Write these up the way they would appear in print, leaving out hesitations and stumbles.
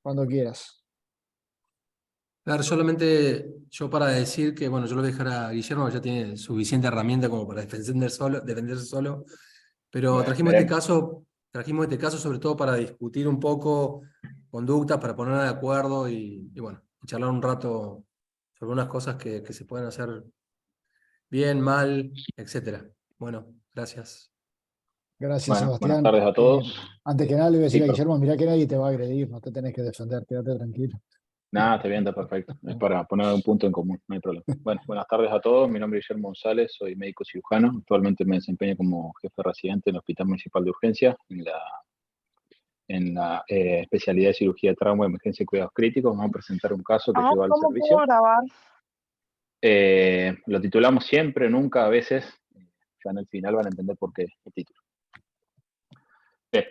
Cuando quieras. Claro, solamente yo para decir que, bueno, yo lo voy a dejar a Guillermo, ya tiene suficiente herramienta como para defenderse solo, pero Bueno, trajimos veremos. este caso sobre todo para discutir un poco conductas, para ponernos de acuerdo y bueno, charlar un rato sobre unas cosas que se pueden hacer bien, mal, etcétera. Bueno, gracias. Gracias, Bueno, buenas Sebastián. tardes a todos. Antes que nada le voy a Sí, decir a Guillermo, mirá que nadie te va a agredir, no te tenés que defender, quédate tranquilo. nada, está bien, está perfecto. Es para poner un punto en común, no hay problema. Bueno, buenas tardes a todos. Mi nombre es Guillermo González, soy médico cirujano. Actualmente me desempeño como jefe residente en el Hospital Municipal de Urgencia, en la especialidad de cirugía de trauma, emergencia y cuidados críticos. Vamos a presentar un caso que lleva al ¿Cómo servicio. puedo grabar? Lo titulamos siempre, nunca, a veces. Ya en el final van a entender por qué el título. Bien.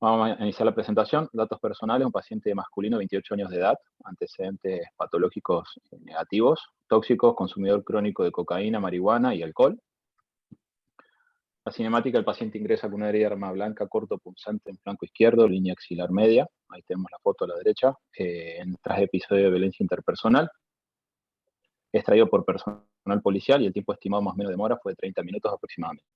Vamos a iniciar la presentación. Datos personales, un paciente masculino, 28 años de edad, antecedentes patológicos negativos, tóxicos, consumidor crónico de cocaína, marihuana y alcohol. La cinemática, el paciente ingresa con una herida de arma blanca, corto punzante en flanco izquierdo, línea axilar media. Ahí tenemos la foto a la derecha. Tras episodio de violencia interpersonal. Extraído por personal policial y el tiempo estimado más o menos de demora fue de 30 minutos aproximadamente.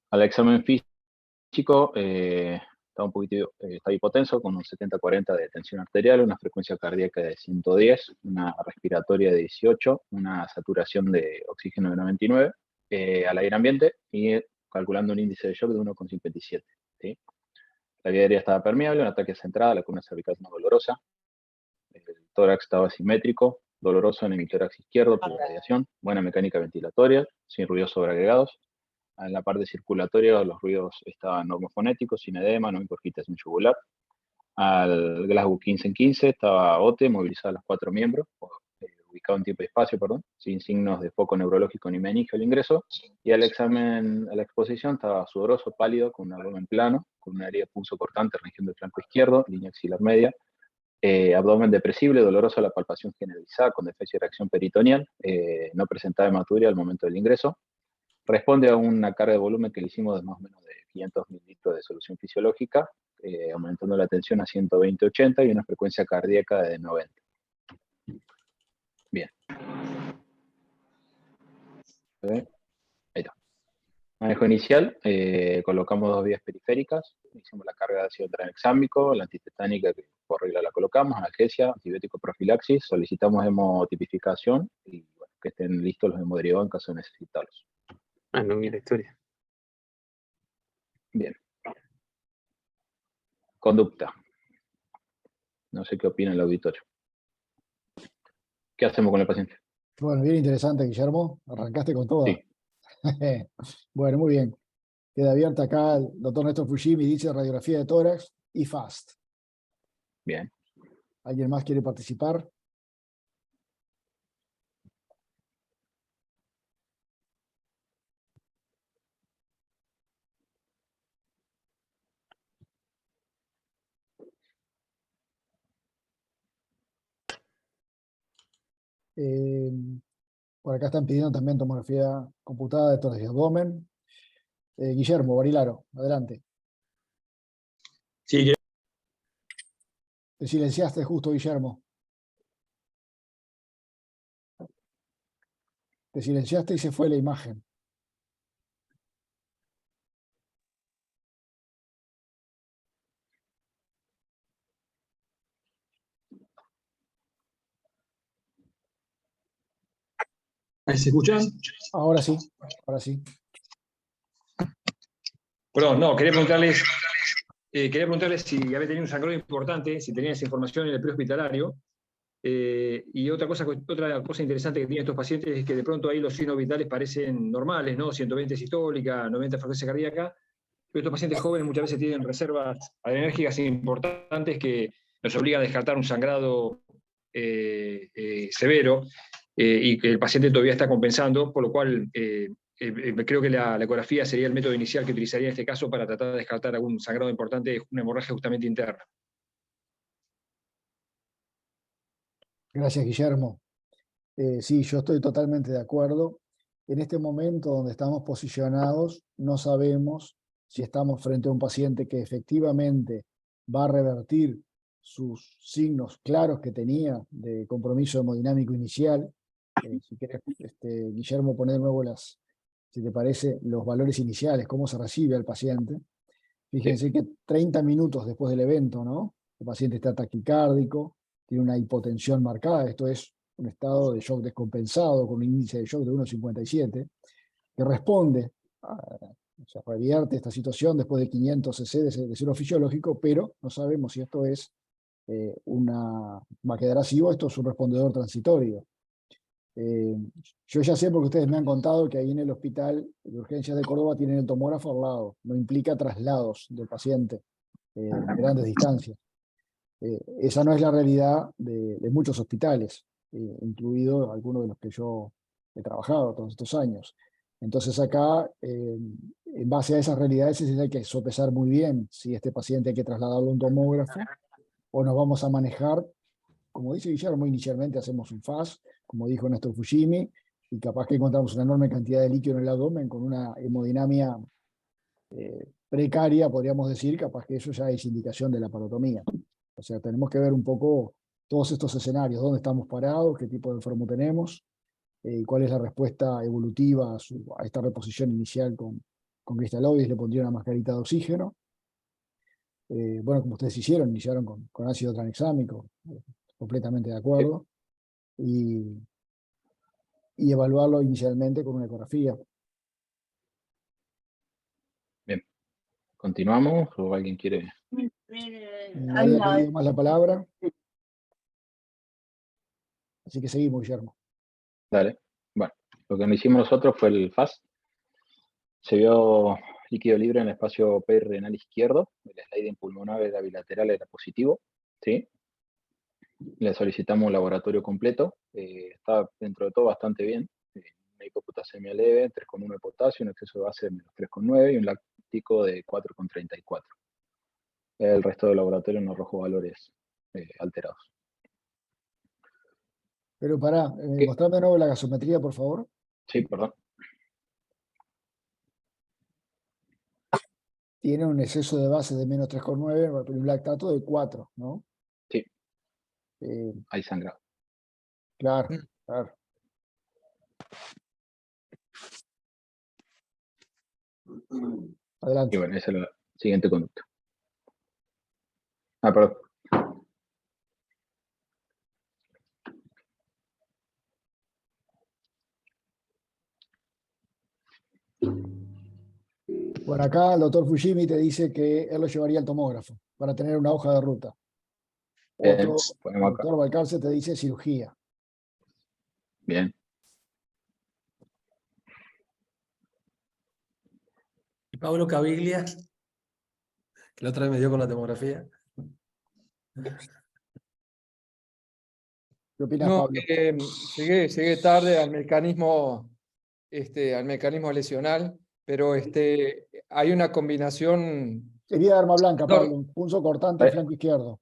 Al examen físico, está hipotenso con un 70-40 de tensión arterial, una frecuencia cardíaca de 110, una respiratoria de 18, una saturación de oxígeno de 99 al aire ambiente y calculando un índice de shock de 1,57. ¿Sí? La vía aérea estaba permeable, un ataque centrada, la columna cervical no dolorosa, el tórax estaba simétrico, doloroso en el tórax izquierdo por radiación, buena mecánica ventilatoria, sin ruidos sobreagregados. En la parte circulatoria los ruidos estaban normofonéticos, sin edema, no ingurgitación yugular. Al Glasgow 15 en 15 estaba OTE, movilizada a los 4 miembros, ubicado en tiempo y espacio, perdón, sin signos de foco neurológico ni meningio al ingreso. Y al examen, a la exposición, estaba sudoroso, pálido, con un abdomen plano, con una herida punzo cortante, región del flanco izquierdo, línea axilar media. Abdomen depresible, doloroso, la palpación generalizada, con defecto y reacción peritoneal, no presentaba hematuria al momento del ingreso. Responde a una carga de volumen que le hicimos de más o menos de 500 mililitros de solución fisiológica, aumentando la tensión a 120-80 y una frecuencia cardíaca de 90. Bien. Ahí está. Manejo inicial, colocamos 2 vías periféricas, hicimos la carga de ácido tranexámico, la antitetánica que por regla la colocamos, analgesia, antibiótico profilaxis, solicitamos hemotipificación y bueno, que estén listos los hemoderivados en caso de necesitarlos. No vi la historia. Bien. Conducta. No sé qué opina el auditorio. ¿Qué hacemos con el paciente? Bueno, bien interesante, Guillermo. Arrancaste con todo. Sí. Bueno, muy bien. Queda abierta acá el doctor Néstor Fujimi, dice radiografía de tórax y FAST. Bien. ¿Alguien más quiere participar? Por acá están pidiendo también tomografía computada de tórax y abdomen. Guillermo Barilaro, adelante. Sí, Te silenciaste justo, Guillermo. Te silenciaste y se fue la imagen. ¿ahí se escuchan? Ahora sí, ahora sí. Perdón, no, quería preguntarles si había tenido un sangrado importante, si tenían esa información en el prehospitalario. Y otra cosa interesante que tienen estos pacientes es que de pronto ahí los signos vitales parecen normales, ¿no? 120 sistólica, 90 frecuencia cardíaca, pero estos pacientes jóvenes muchas veces tienen reservas adrenérgicas importantes que nos obligan a descartar un sangrado severo y que el paciente todavía está compensando, por lo cual creo que la ecografía sería el método inicial que utilizaría en este caso para tratar de descartar algún sangrado importante, una hemorragia justamente interna. Gracias, Guillermo. Sí, yo estoy totalmente de acuerdo. En este momento donde estamos posicionados, no sabemos si estamos frente a un paciente que efectivamente va a revertir sus signos claros que tenía de compromiso hemodinámico inicial. Si querés, Guillermo, poner de nuevo si te parece, los valores iniciales, cómo se recibe al paciente. Fíjense que 30 minutos después del evento, ¿no? El paciente está taquicárdico, tiene una hipotensión marcada, esto es un estado de shock descompensado con un índice de shock de 1,57, que responde, o sea, revierte esta situación después de 500 cc de cero fisiológico, pero no sabemos si esto es va a quedar así o esto es un respondedor transitorio. Yo ya sé, porque ustedes me han contado, que ahí en el hospital de urgencias de Córdoba tienen el tomógrafo al lado, no implica traslados del paciente a grandes distancias. Esa no es la realidad de muchos hospitales, incluido algunos de los que yo he trabajado todos estos años. Entonces acá, en base a esas realidades, hay que sopesar muy bien si este paciente hay que trasladarlo a un tomógrafo o nos vamos a manejar, como dice Guillermo, inicialmente hacemos un FAS, como dijo Néstor Fujimi, y capaz que encontramos una enorme cantidad de líquido en el abdomen con una hemodinamia precaria, podríamos decir, capaz que eso ya es indicación de la parotomía. O sea, tenemos que ver un poco todos estos escenarios, dónde estamos parados, qué tipo de enfermo tenemos, cuál es la respuesta evolutiva a esta reposición inicial con cristaloides. Le pondría una mascarita de oxígeno. Bueno, como ustedes iniciaron con ácido tranexámico, completamente de acuerdo, y evaluarlo inicialmente con una ecografía. Bien, continuamos, o alguien quiere... Nadie ha pedido más la palabra, así que seguimos, Guillermo. Dale. Bueno, lo que no hicimos nosotros fue el FAS. Se vio líquido libre en el espacio perirenal izquierdo, el sliding pulmonar era bilateral, era positivo, ¿sí? Le solicitamos un laboratorio completo, está dentro de todo bastante bien, una hipoputasemia leve, 3,1 de potasio, un exceso de base de menos 3,9 y un láctico de 4,34. El resto del laboratorio no arrojó valores alterados. Pero pará, mostrame de nuevo la gasometría, por favor. Sí, perdón. Tiene un exceso de base de menos 3,9, pero un lactato de 4, ¿no? Sí, hay sangrado. Claro, claro. Adelante. Y bueno, esa es la siguiente conducta. Ah, perdón. Bueno, acá el doctor Fujimi te dice que él lo llevaría al tomógrafo para tener una hoja de ruta. Otro, el doctor Valcarce, te dice cirugía. Bien. Y Pablo Caviglia, que la otra vez me dio con la tomografía. ¿Qué opinas, No, Pablo? llegué tarde al mecanismo lesional, pero hay una combinación, Sería de arma blanca, no, Pablo, un punzo cortante en flanco izquierdo.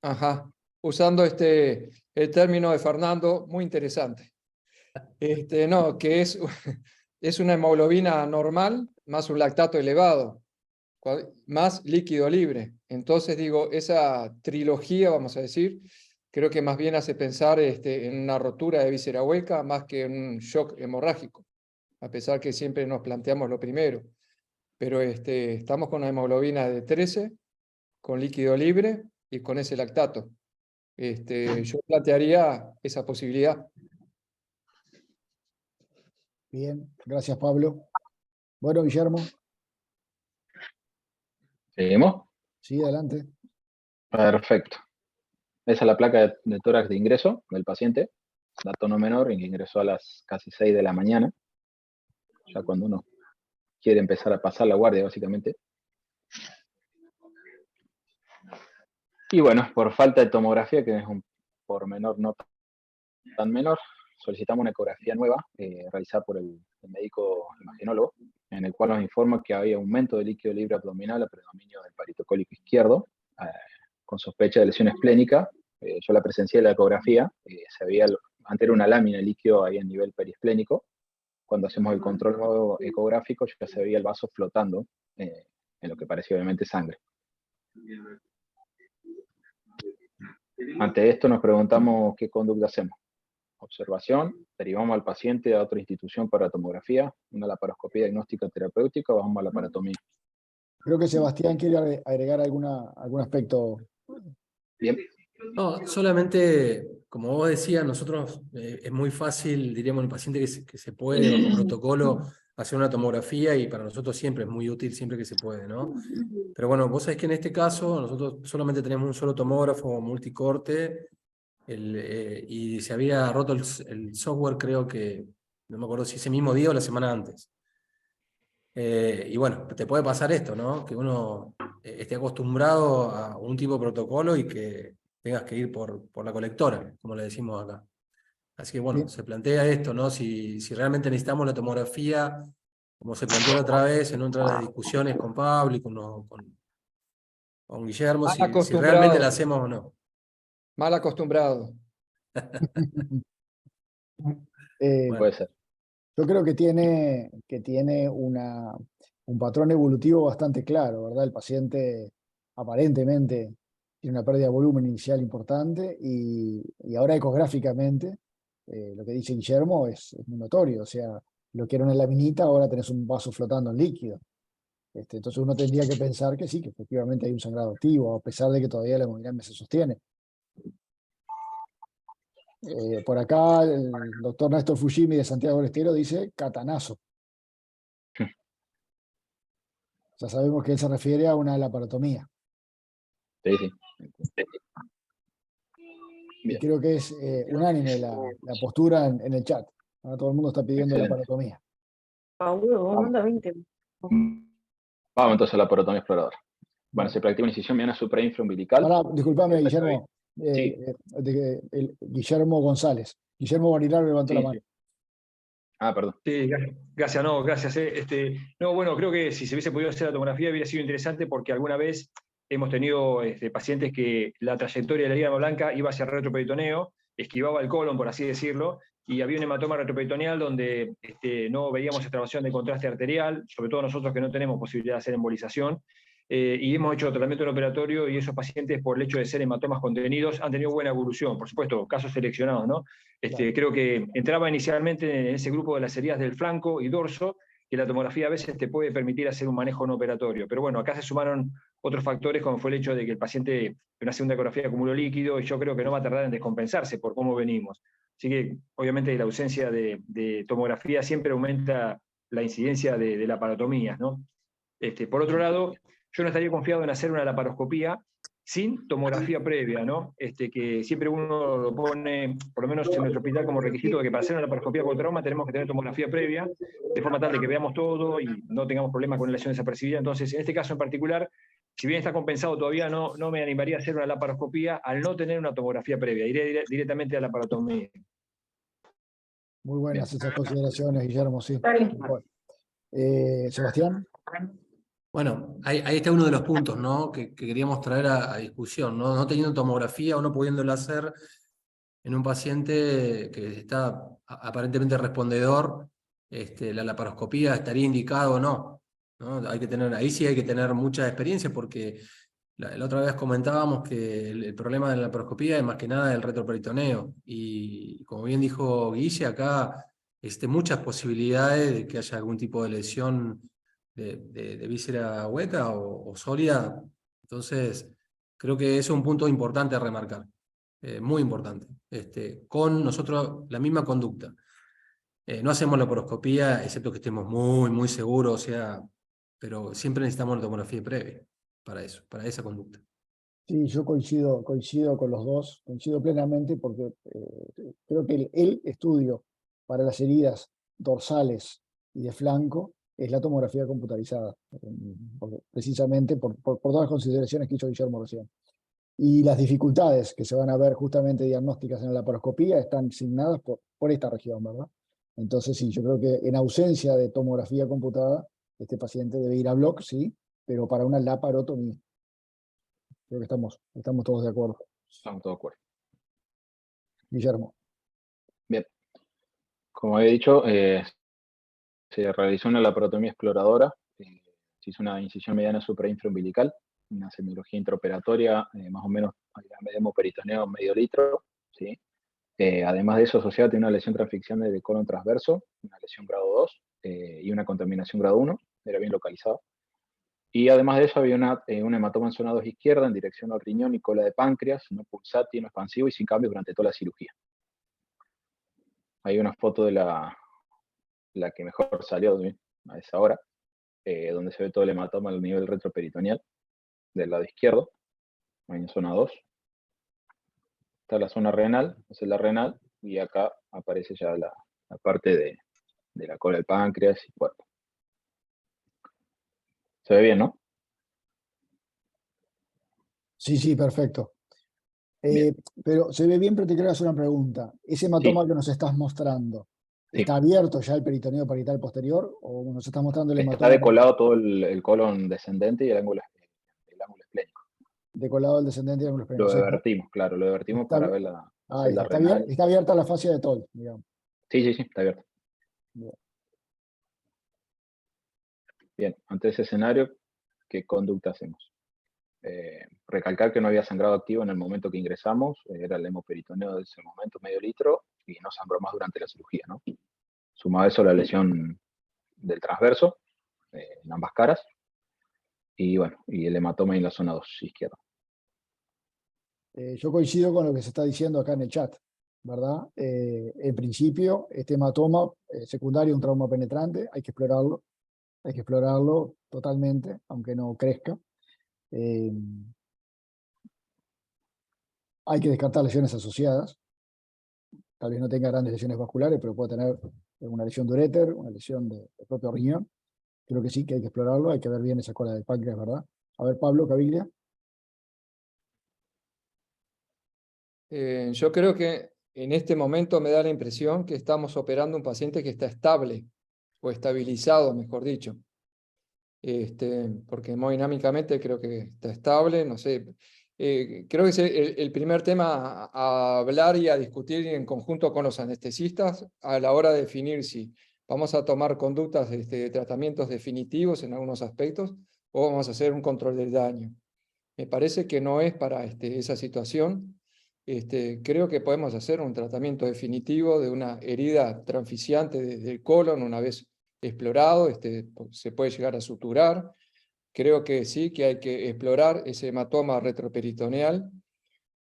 ajá, usando el término de Fernando, muy interesante. No, que es una hemoglobina normal más un lactato elevado, más líquido libre. Entonces digo, esa trilogía, vamos a decir, creo que más bien hace pensar en una rotura de víscera hueca más que en un shock hemorrágico, a pesar que siempre nos planteamos lo primero. Pero estamos con una hemoglobina de 13, con líquido libre y con ese lactato. Yo plantearía esa posibilidad. Bien, gracias, Pablo. Bueno, Guillermo. ¿Seguimos? Sí, adelante. Perfecto. Esa es la placa de tórax de ingreso del paciente, dato no menor, en que ingresó a las casi 6 de la mañana, ya cuando uno quiere empezar a pasar la guardia, básicamente. Y bueno, por falta de tomografía, que es un pormenor no tan menor, solicitamos una ecografía nueva, realizada por el médico imaginólogo, en el cual nos informa que había aumento de líquido libre abdominal a predominio del parito cólico izquierdo, con sospecha de lesión esplénica. Yo la presencié en la ecografía, se veía, antes era una lámina de líquido ahí a nivel perisplénico. Cuando hacemos el control nuevo ecográfico ya se veía el vaso flotando, en lo que parecía obviamente sangre. Ante esto nos preguntamos qué conducta hacemos. Observación, derivamos al paciente a otra institución para tomografía, una laparoscopía diagnóstica terapéutica o vamos a la laparotomía. Creo que Sebastián quiere agregar algún aspecto. Bien, No, solamente, como vos decías, nosotros es muy fácil, diríamos, el paciente que se puede, o con protocolo, hacer una tomografía y para nosotros siempre es muy útil, siempre que se puede, ¿no? Pero bueno, vos sabés que en este caso nosotros solamente tenemos un solo tomógrafo multicorte y se había roto el software, creo que, no me acuerdo si ese mismo día o la semana antes. Y bueno, te puede pasar esto, ¿no? Que uno esté acostumbrado a un tipo de protocolo y que tengas que ir por la colectora, como le decimos acá. Así que bueno, Bien. se plantea esto, ¿no? Si realmente necesitamos la tomografía, como se planteó la otra vez en otra de las discusiones con Pablo y con Guillermo, Mal si realmente la acostumbrado, hacemos o no. mal acostumbrado. Eh, Bueno, puede ser. yo creo que tiene un patrón evolutivo bastante claro, ¿verdad? El paciente aparentemente tiene una pérdida de volumen inicial importante y ahora ecográficamente, lo que dice Guillermo es muy notorio, o sea, lo que era una laminita, ahora tenés un vaso flotando en líquido. Entonces uno tendría que pensar que sí, que efectivamente hay un sangrado activo, a pesar de que todavía la hemodinamia se sostiene. Por acá el doctor Néstor Fujimi de Santiago del Estero dice catanazo. Ya sabemos que él se refiere a una laparotomía. Sí, sí. Y Bien, creo que es unánime la postura en el chat. Ahora todo el mundo está pidiendo excelente. laparotomía. Vamos, vamos entonces a la laparotomía exploradora. Bueno, se practica una incisión mediana suprainfraumbilical. Pará, disculpame, Guillermo. Sí, Guillermo González. Guillermo Barilar levantó la Sí, mano. sí. perdón. Sí, gracias, no, gracias. No, bueno, creo que si se hubiese podido hacer la tomografía hubiera sido interesante porque alguna vez hemos tenido pacientes que la trayectoria de la liga blanca iba hacia el retroperitoneo, esquivaba el colon, por así decirlo, y había un hematoma retroperitoneal donde no veíamos extravasación de contraste arterial, sobre todo nosotros que no tenemos posibilidad de hacer embolización, y hemos hecho tratamiento en operatorio y esos pacientes, por el hecho de ser hematomas contenidos, han tenido buena evolución. Por supuesto, casos seleccionados, ¿no? Claro. Creo que entraba inicialmente en ese grupo de las heridas del flanco y dorso, que la tomografía a veces te puede permitir hacer un manejo no operatorio. Pero bueno, acá se sumaron otros factores, como fue el hecho de que el paciente en una segunda ecografía acumuló líquido, y yo creo que no va a tardar en descompensarse por cómo venimos. Así que, obviamente, la ausencia de tomografía siempre aumenta la incidencia de laparotomías, ¿no? Por otro lado, yo no estaría confiado en hacer una laparoscopía sin tomografía previa, ¿no? Que siempre uno lo pone, por lo menos en nuestro hospital, como requisito de que para hacer una laparoscopía con trauma tenemos que tener tomografía previa, de forma tal de que veamos todo y no tengamos problemas con lesiones desapercibidas. Entonces, en este caso en particular, si bien está compensado, todavía no me animaría a hacer una laparoscopía al no tener una tomografía previa. Iré directamente a la laparotomía. Muy Bien. buenas esas consideraciones, Guillermo, sí. Bueno, Sebastián. bueno, ahí está uno de los puntos, ¿no? que queríamos traer a discusión, ¿no? No teniendo tomografía o no pudiéndola hacer en un paciente que está aparentemente respondedor, la laparoscopía estaría indicado o no, ¿no? Ahí sí hay que tener mucha experiencia porque la otra vez comentábamos que el problema de la laparoscopía es más que nada el retroperitoneo y como bien dijo Guille, acá existen muchas posibilidades de que haya algún tipo de lesión de víscera hueca o sólida. Entonces, creo que eso es un punto importante a remarcar. Muy importante, con nosotros la misma conducta. No hacemos laparoscopía, excepto que estemos muy, muy seguros, o sea, pero siempre necesitamos la tomografía previa para eso, para esa conducta. Sí, yo coincido con los dos, coincido plenamente porque creo que el estudio para las heridas dorsales y de flanco es la tomografía computarizada, precisamente por todas las consideraciones que hizo Guillermo recién. Y las dificultades que se van a ver justamente diagnósticas en la laparoscopía están asignadas por esta región, ¿verdad? Entonces sí, yo creo que en ausencia de tomografía computada, este paciente debe ir a bloc, sí, pero para una laparotomía. Creo que estamos todos de acuerdo. Estamos todos de acuerdo. Guillermo. Bien. Como he dicho, se realizó una laparotomía exploradora. Se hizo una incisión mediana suprainfraumbilical. una semiología intraoperatoria, más o menos hemoperitoneo medio litro, ¿sí? Además de eso, asociada tiene una lesión transficcional del colon transverso, una lesión grado 2 y una contaminación grado 1, era bien localizado. Y además de eso había un hematoma en zona 2 izquierda en dirección al riñón y cola de páncreas, no pulsátil, no expansivo y sin cambios durante toda la cirugía. Hay una foto de la que mejor salió a esa hora, donde se ve todo el hematoma al nivel retroperitoneal del lado izquierdo, ahí en zona 2. Está la zona renal, esa es la renal, y acá aparece ya la parte de la cola del páncreas y cuerpo. Se ve bien, ¿no? Sí, sí, perfecto. Bien. Pero se ve bien, pero te quiero hacer una pregunta. ¿Ese hematoma Sí. que nos estás mostrando, Sí. está abierto ya el peritoneo parietal posterior o nos estás mostrando el Está hematoma decolado todo el colon descendente y el ángulo esplénico. decolado del descendente y ángulo esplénico? Lo O sea, divertimos, claro, lo divertimos está, para ver la ahí celda está, renal. está abierta la fascia de Toll, digamos. Sí, sí, sí, está abierto. Bien. Bien, ante ese escenario, ¿qué conducta hacemos? Recalcar que no había sangrado activo en el momento que ingresamos, era el hemoperitoneo de ese momento, medio litro, y no sangró más durante la cirugía, ¿no? Sumado a eso la lesión del transverso, en ambas caras, y bueno, y el hematoma en la zona 2 izquierda. Yo coincido con lo que se está diciendo acá en el chat, ¿verdad? En principio, este hematoma secundario, un trauma penetrante, hay que explorarlo totalmente, aunque no crezca. Hay que descartar lesiones asociadas, tal vez no tenga grandes lesiones vasculares, pero puede tener una lesión de uréter, una lesión del propio riñón. Creo que sí, que hay que explorarlo, hay que ver bien esa cola del páncreas, ¿verdad? A ver, Pablo, Caviglia. Yo creo que en este momento me da la impresión que estamos operando un paciente que está estable, o estabilizado, mejor dicho. Porque hemodinámicamente creo que está estable, no sé. Creo que es el primer tema a hablar y a discutir en conjunto con los anestesistas a la hora de definir si vamos a tomar conductas de tratamientos definitivos en algunos aspectos o vamos a hacer un control del daño. Me parece que no es para esa situación. Creo que podemos hacer un tratamiento definitivo de una herida transficiante desde el colon una vez explorado, se puede llegar a suturar. Creo que sí, que hay que explorar ese hematoma retroperitoneal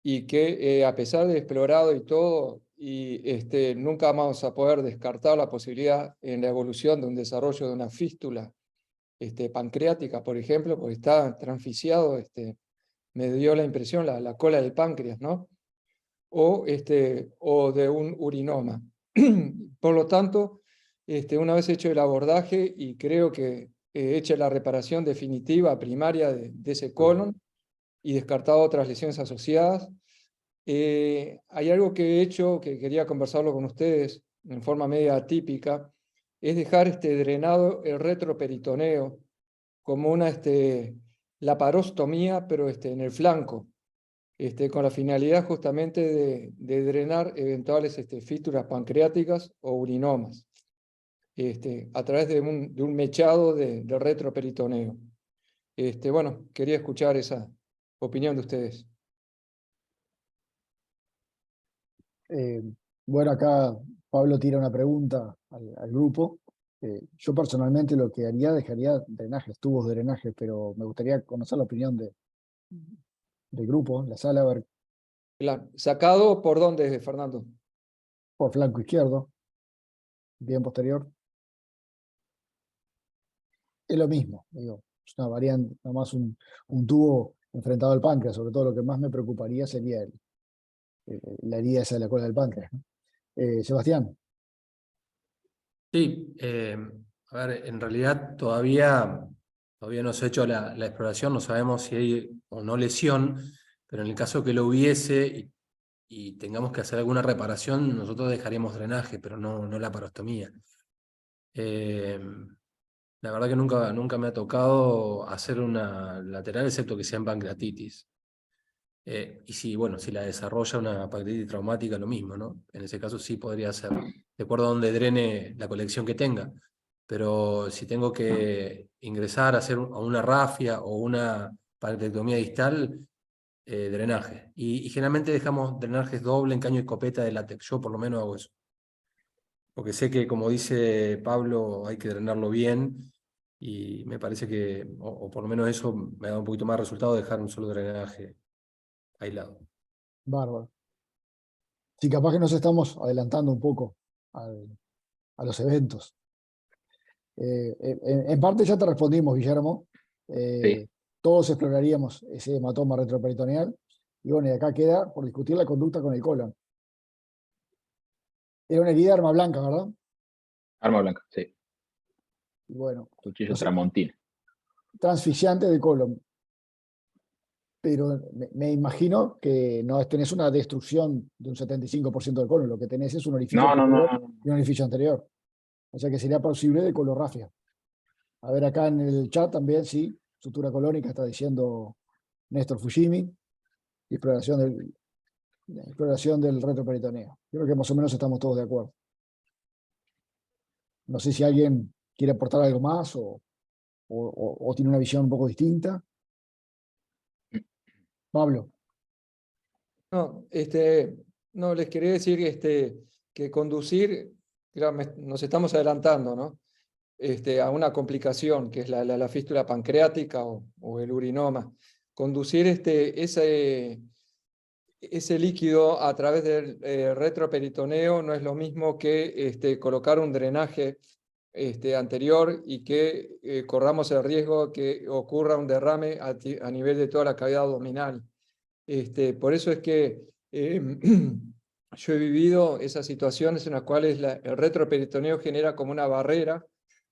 y que a pesar de explorado y todo, nunca vamos a poder descartar la posibilidad en la evolución de un desarrollo de una fístula pancreática, por ejemplo, porque está transficiado, me dio la impresión, la cola del páncreas, ¿no? O de un urinoma. Por lo tanto, una vez hecho el abordaje y creo que hecha la reparación definitiva primaria de ese colon y descartado otras lesiones asociadas, hay algo que he hecho que quería conversarlo con ustedes en forma media atípica, es dejar drenado el retroperitoneo como una laparostomía, pero en el flanco, con la finalidad justamente de drenar eventuales fístulas pancreáticas o urinomas, a través de un mechado de retroperitoneo. Bueno, quería escuchar esa opinión de ustedes. Bueno, acá Pablo tira una pregunta al grupo. Yo personalmente lo que haría, dejaría drenajes, tubos de drenaje, pero me gustaría conocer la opinión del grupo, la sala, a ver, Claro. ¿Sacado por dónde, Fernando? por flanco izquierdo, bien posterior. Es lo mismo, digo, es una variante, nomás un tubo enfrentado al páncreas, sobre todo lo que más me preocuparía sería la herida esa de la cola del páncreas, ¿no? Sebastián. Sí, a ver, en realidad todavía no se ha hecho la exploración, no sabemos si hay o no lesión, pero en el caso que lo hubiese y tengamos que hacer alguna reparación, nosotros dejaríamos drenaje, pero no laparostomía. La verdad que nunca me ha tocado hacer una lateral, excepto que sea en pancreatitis. Y si la desarrolla una pancreatitis traumática, lo mismo, ¿no? En ese caso sí podría ser, de acuerdo a donde drene la colección que tenga. Pero si tengo que ingresar a hacer a una rafia o una pancreatectomía distal, drenaje. Y generalmente dejamos drenajes doble en caño y copeta de látex. Yo por lo menos hago eso. Porque sé que, como dice Pablo, hay que drenarlo bien. Y me parece que, o por lo menos eso me da un poquito más resultado, dejar un solo drenaje aislado. Bárbaro. Sí, capaz que nos estamos adelantando un poco a los eventos. En parte ya te respondimos, Guillermo. Sí. Todos exploraríamos ese hematoma retroperitoneal. Y bueno, y acá queda por discutir la conducta con el colon. Era una herida de arma blanca, ¿verdad? Arma blanca, sí. Y bueno, Cuchillo no sé, tramontina. transficiante de colon. Pero me imagino que no tenés una destrucción de un 75% del colon. Lo que tenés es un orificio No, no, no, posterior no, no. y un orificio anterior. O sea que sería plausible de colorrafia. A ver, acá en el chat también, sí, sutura colónica está diciendo Néstor Fujimi, y exploración del retroperitoneo. Creo que más o menos estamos todos de acuerdo. No sé si alguien quiere aportar algo más o tiene una visión un poco distinta. Pablo. No, no, les quería decir que conducir, claro, nos estamos adelantando, ¿no? A una complicación que es la fístula pancreática o el urinoma. Conducir ese líquido a través del retroperitoneo no es lo mismo que colocar un drenaje anterior y que corramos el riesgo que ocurra un derrame a nivel de toda la cavidad abdominal. Por eso es que yo he vivido esas situaciones en las cuales el retroperitoneo genera como una barrera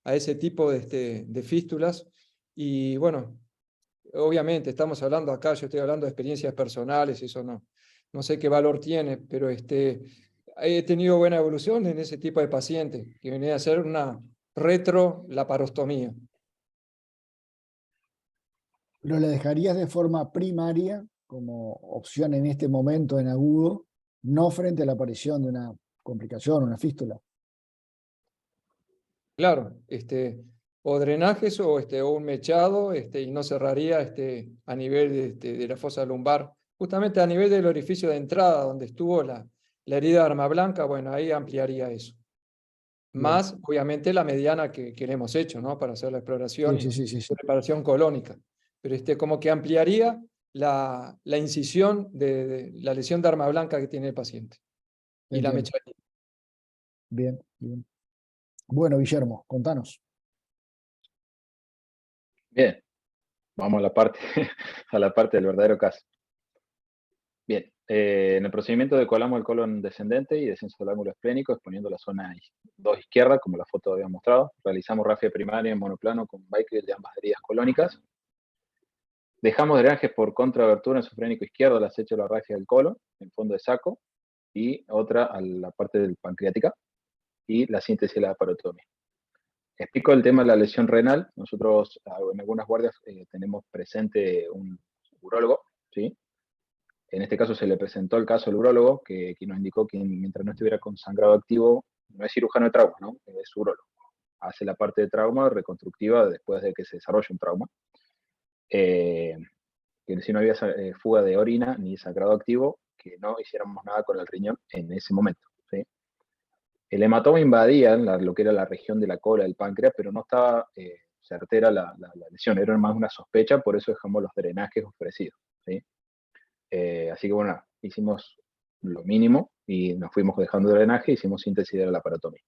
a ese tipo de fístulas. Y bueno, obviamente estamos hablando acá, yo estoy hablando de experiencias personales, eso no sé qué valor tiene, pero he tenido buena evolución en ese tipo de pacientes que venía a hacer una retrolaparostomía. ¿Lo le dejarías de forma primaria como opción en este momento en agudo, no frente a la aparición de una complicación, una fístula? Claro, o drenajes o un mechado, y no cerraría a nivel de la fosa lumbar, justamente a nivel del orificio de entrada donde estuvo la herida de arma blanca, bueno, ahí ampliaría eso. Bien. Más, obviamente, la mediana que le hemos hecho, ¿no? Para hacer la exploración Sí, y sí, sí, sí. preparación colónica. Pero como que ampliaría la incisión de la lesión de arma blanca que tiene el paciente. Y la Entiendo. mechadilla. Bien, bien. Bueno, Guillermo, contanos. Bien, vamos a la parte del verdadero caso. Bien, en el procedimiento decolamos el colon descendente y descenso del ángulo esplénico, exponiendo la zona 2 izquierda, como la foto había mostrado. Realizamos rafia primaria en monoplano con Bickel de ambas heridas colónicas. Dejamos drenajes por contraabertura en su frénico izquierdo, al acecho de la rafia del colon, en fondo de saco, y otra a la parte del pancreática, y la síntesis de la laparotomía. Explico el tema de la lesión renal. Nosotros en algunas guardias tenemos presente un urólogo, ¿sí? En este caso se le presentó el caso al urólogo, que nos indicó que mientras no estuviera con sangrado activo, no es cirujano de trauma, ¿no? Es urólogo. Hace la parte de trauma reconstructiva después de que se desarrolle un trauma. Que si no había fuga de orina ni sangrado activo, que no hiciéramos nada con el riñón en ese momento, ¿sí? El hematoma invadía lo que era la región de la cola del páncreas, pero no estaba certera la lesión, era más una sospecha, por eso dejamos los drenajes ofrecidos, ¿sí? Así que bueno, hicimos lo mínimo y nos fuimos dejando drenaje y hicimos síntesis de la laparotomía.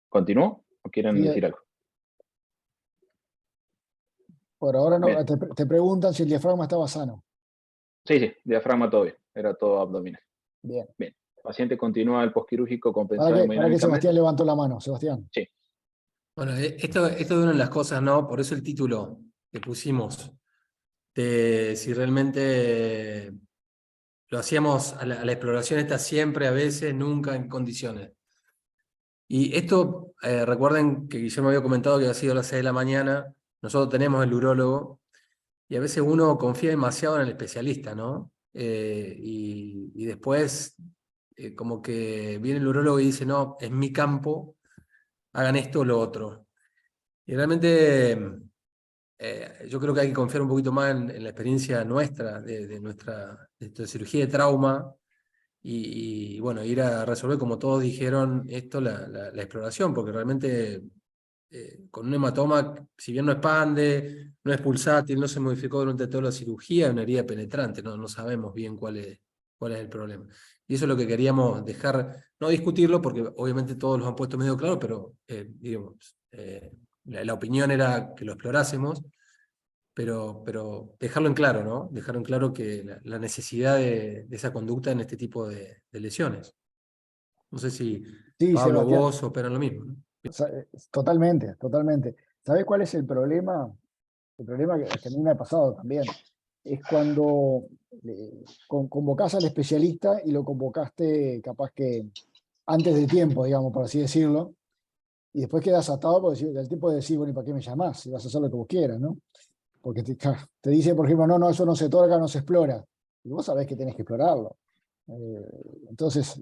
¿Continúo o quieren Sí, decir algo? por ahora no, Bien. te preguntan si el diafragma estaba sano. Sí, diafragma todo bien, era todo abdominal. Bien. Bien, el paciente continúa el posquirúrgico compensado Para que hemodinámicamente. Sebastián levantó la mano. Sebastián. Bueno, esto es una de las cosas, ¿no? Por eso el título que pusimos, de si realmente lo hacíamos a la exploración esta siempre, a veces, nunca en condiciones. Y esto, recuerden que Guillermo había comentado que ha sido a las 6 de la mañana, nosotros tenemos el urólogo, y a veces uno confía demasiado en el especialista, ¿no? Y después, como que viene el urólogo y dice, no, es mi campo, hagan esto o lo otro. Y realmente yo creo que hay que confiar un poquito más en la experiencia nuestra, de nuestra cirugía de trauma, y bueno, ir a resolver, como todos dijeron, esto, la exploración, porque realmente con un hematoma, si bien no expande, no es pulsátil, no se modificó durante toda la cirugía, es una herida penetrante, no sabemos bien cuál es el problema. Y eso es lo que queríamos dejar, no discutirlo, porque obviamente todos los han puesto medio claro, pero digamos, la opinión era que lo explorásemos, pero dejarlo en claro, ¿no? Dejarlo en claro que la necesidad de esa conducta en este tipo de lesiones. No sé si Sí, Pablo o Sebastián, vos operan lo mismo, ¿no? totalmente, totalmente. ¿Sabés cuál es el problema? El problema que a mí me ha pasado también es cuando convocás al especialista y lo convocaste capaz que antes de tiempo, digamos, por así decirlo, y después quedas atado por decir, del tipo de decir, bueno, ¿y para qué me llamás? Si vas a hacer lo que vos quieras, ¿no? Porque te dice, por ejemplo, no, eso no se toca, no se explora. Y vos sabés que tenés que explorarlo. Entonces,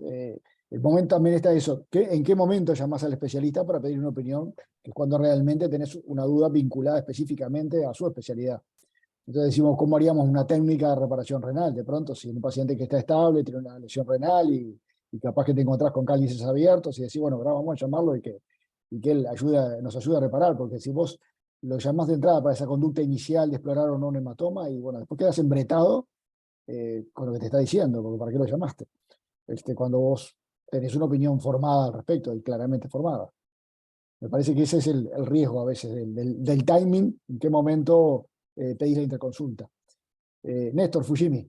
el momento también está eso. ¿En qué momento llamás al especialista para pedir una opinión? Que es cuando realmente tenés una duda vinculada específicamente a su especialidad. Entonces decimos, ¿cómo haríamos una técnica de reparación renal? De pronto, si un paciente que está estable tiene una lesión renal y capaz que te encontrás con cálices abiertos y decís, bueno, ahora vamos a llamarlo y que él nos ayude a reparar, porque si vos lo llamás de entrada para esa conducta inicial de explorar o no un hematoma, y bueno, después quedas embretado con lo que te está diciendo, porque ¿para qué lo llamaste? Cuando vos tenés una opinión formada al respecto, y claramente formada. Me parece que ese es el riesgo a veces del timing, en qué momento pedís la interconsulta. Néstor Fujimi,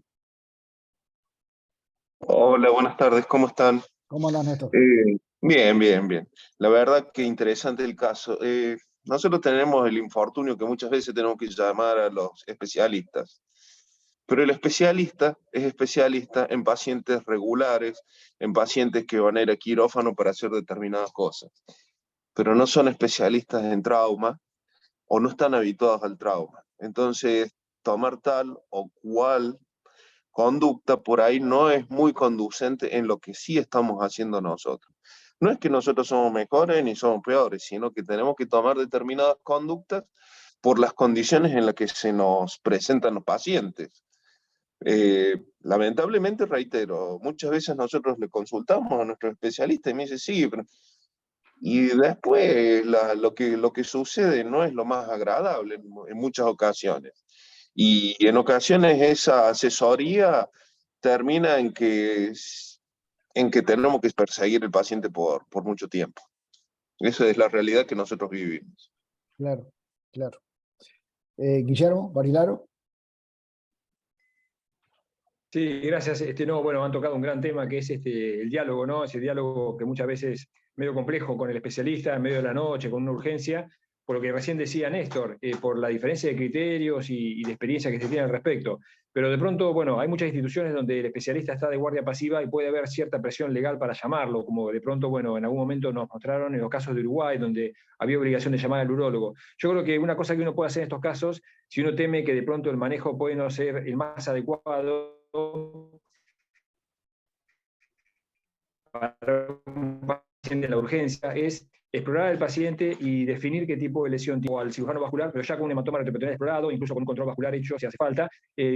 Hola, buenas tardes, ¿cómo están? ¿cómo andás, Néstor? Bien, bien, bien. La verdad que interesante el caso. Nosotros tenemos el infortunio que muchas veces tenemos que llamar a los especialistas, pero el especialista es especialista en pacientes regulares, en pacientes que van a ir a quirófano para hacer determinadas cosas, pero no son especialistas en trauma o no están habituados al trauma. Entonces, tomar tal o cual conducta por ahí no es muy conducente en lo que sí estamos haciendo nosotros. No es que nosotros somos mejores ni somos peores, sino que tenemos que tomar determinadas conductas por las condiciones en las que se nos presentan los pacientes. Lamentablemente, reitero, muchas veces nosotros le consultamos a nuestro especialista y me dice, sí, pero... Y después lo que sucede no es lo más agradable en muchas ocasiones. Y en ocasiones esa asesoría termina en que tenemos que perseguir al paciente por mucho tiempo. Esa es la realidad que nosotros vivimos. Claro, claro. Guillermo Barilaro. Sí, gracias. No, bueno, han tocado un gran tema que es el diálogo, ¿no? Ese diálogo que muchas veces medio complejo con el especialista en medio de la noche, con una urgencia, por lo que recién decía Néstor, por la diferencia de criterios y de experiencia que se tiene al respecto. Pero de pronto, bueno, hay muchas instituciones donde el especialista está de guardia pasiva y puede haber cierta presión legal para llamarlo, como de pronto, bueno, en algún momento nos mostraron en los casos de Uruguay, donde había obligación de llamar al urólogo. Yo creo que una cosa que uno puede hacer en estos casos, si uno teme que de pronto el manejo puede no ser el más adecuado para un paciente en la urgencia, es explorar al paciente y definir qué tipo de lesión, tipo al cirujano vascular, pero ya con un hematoma retroperitoneal explorado, incluso con un control vascular hecho si hace falta,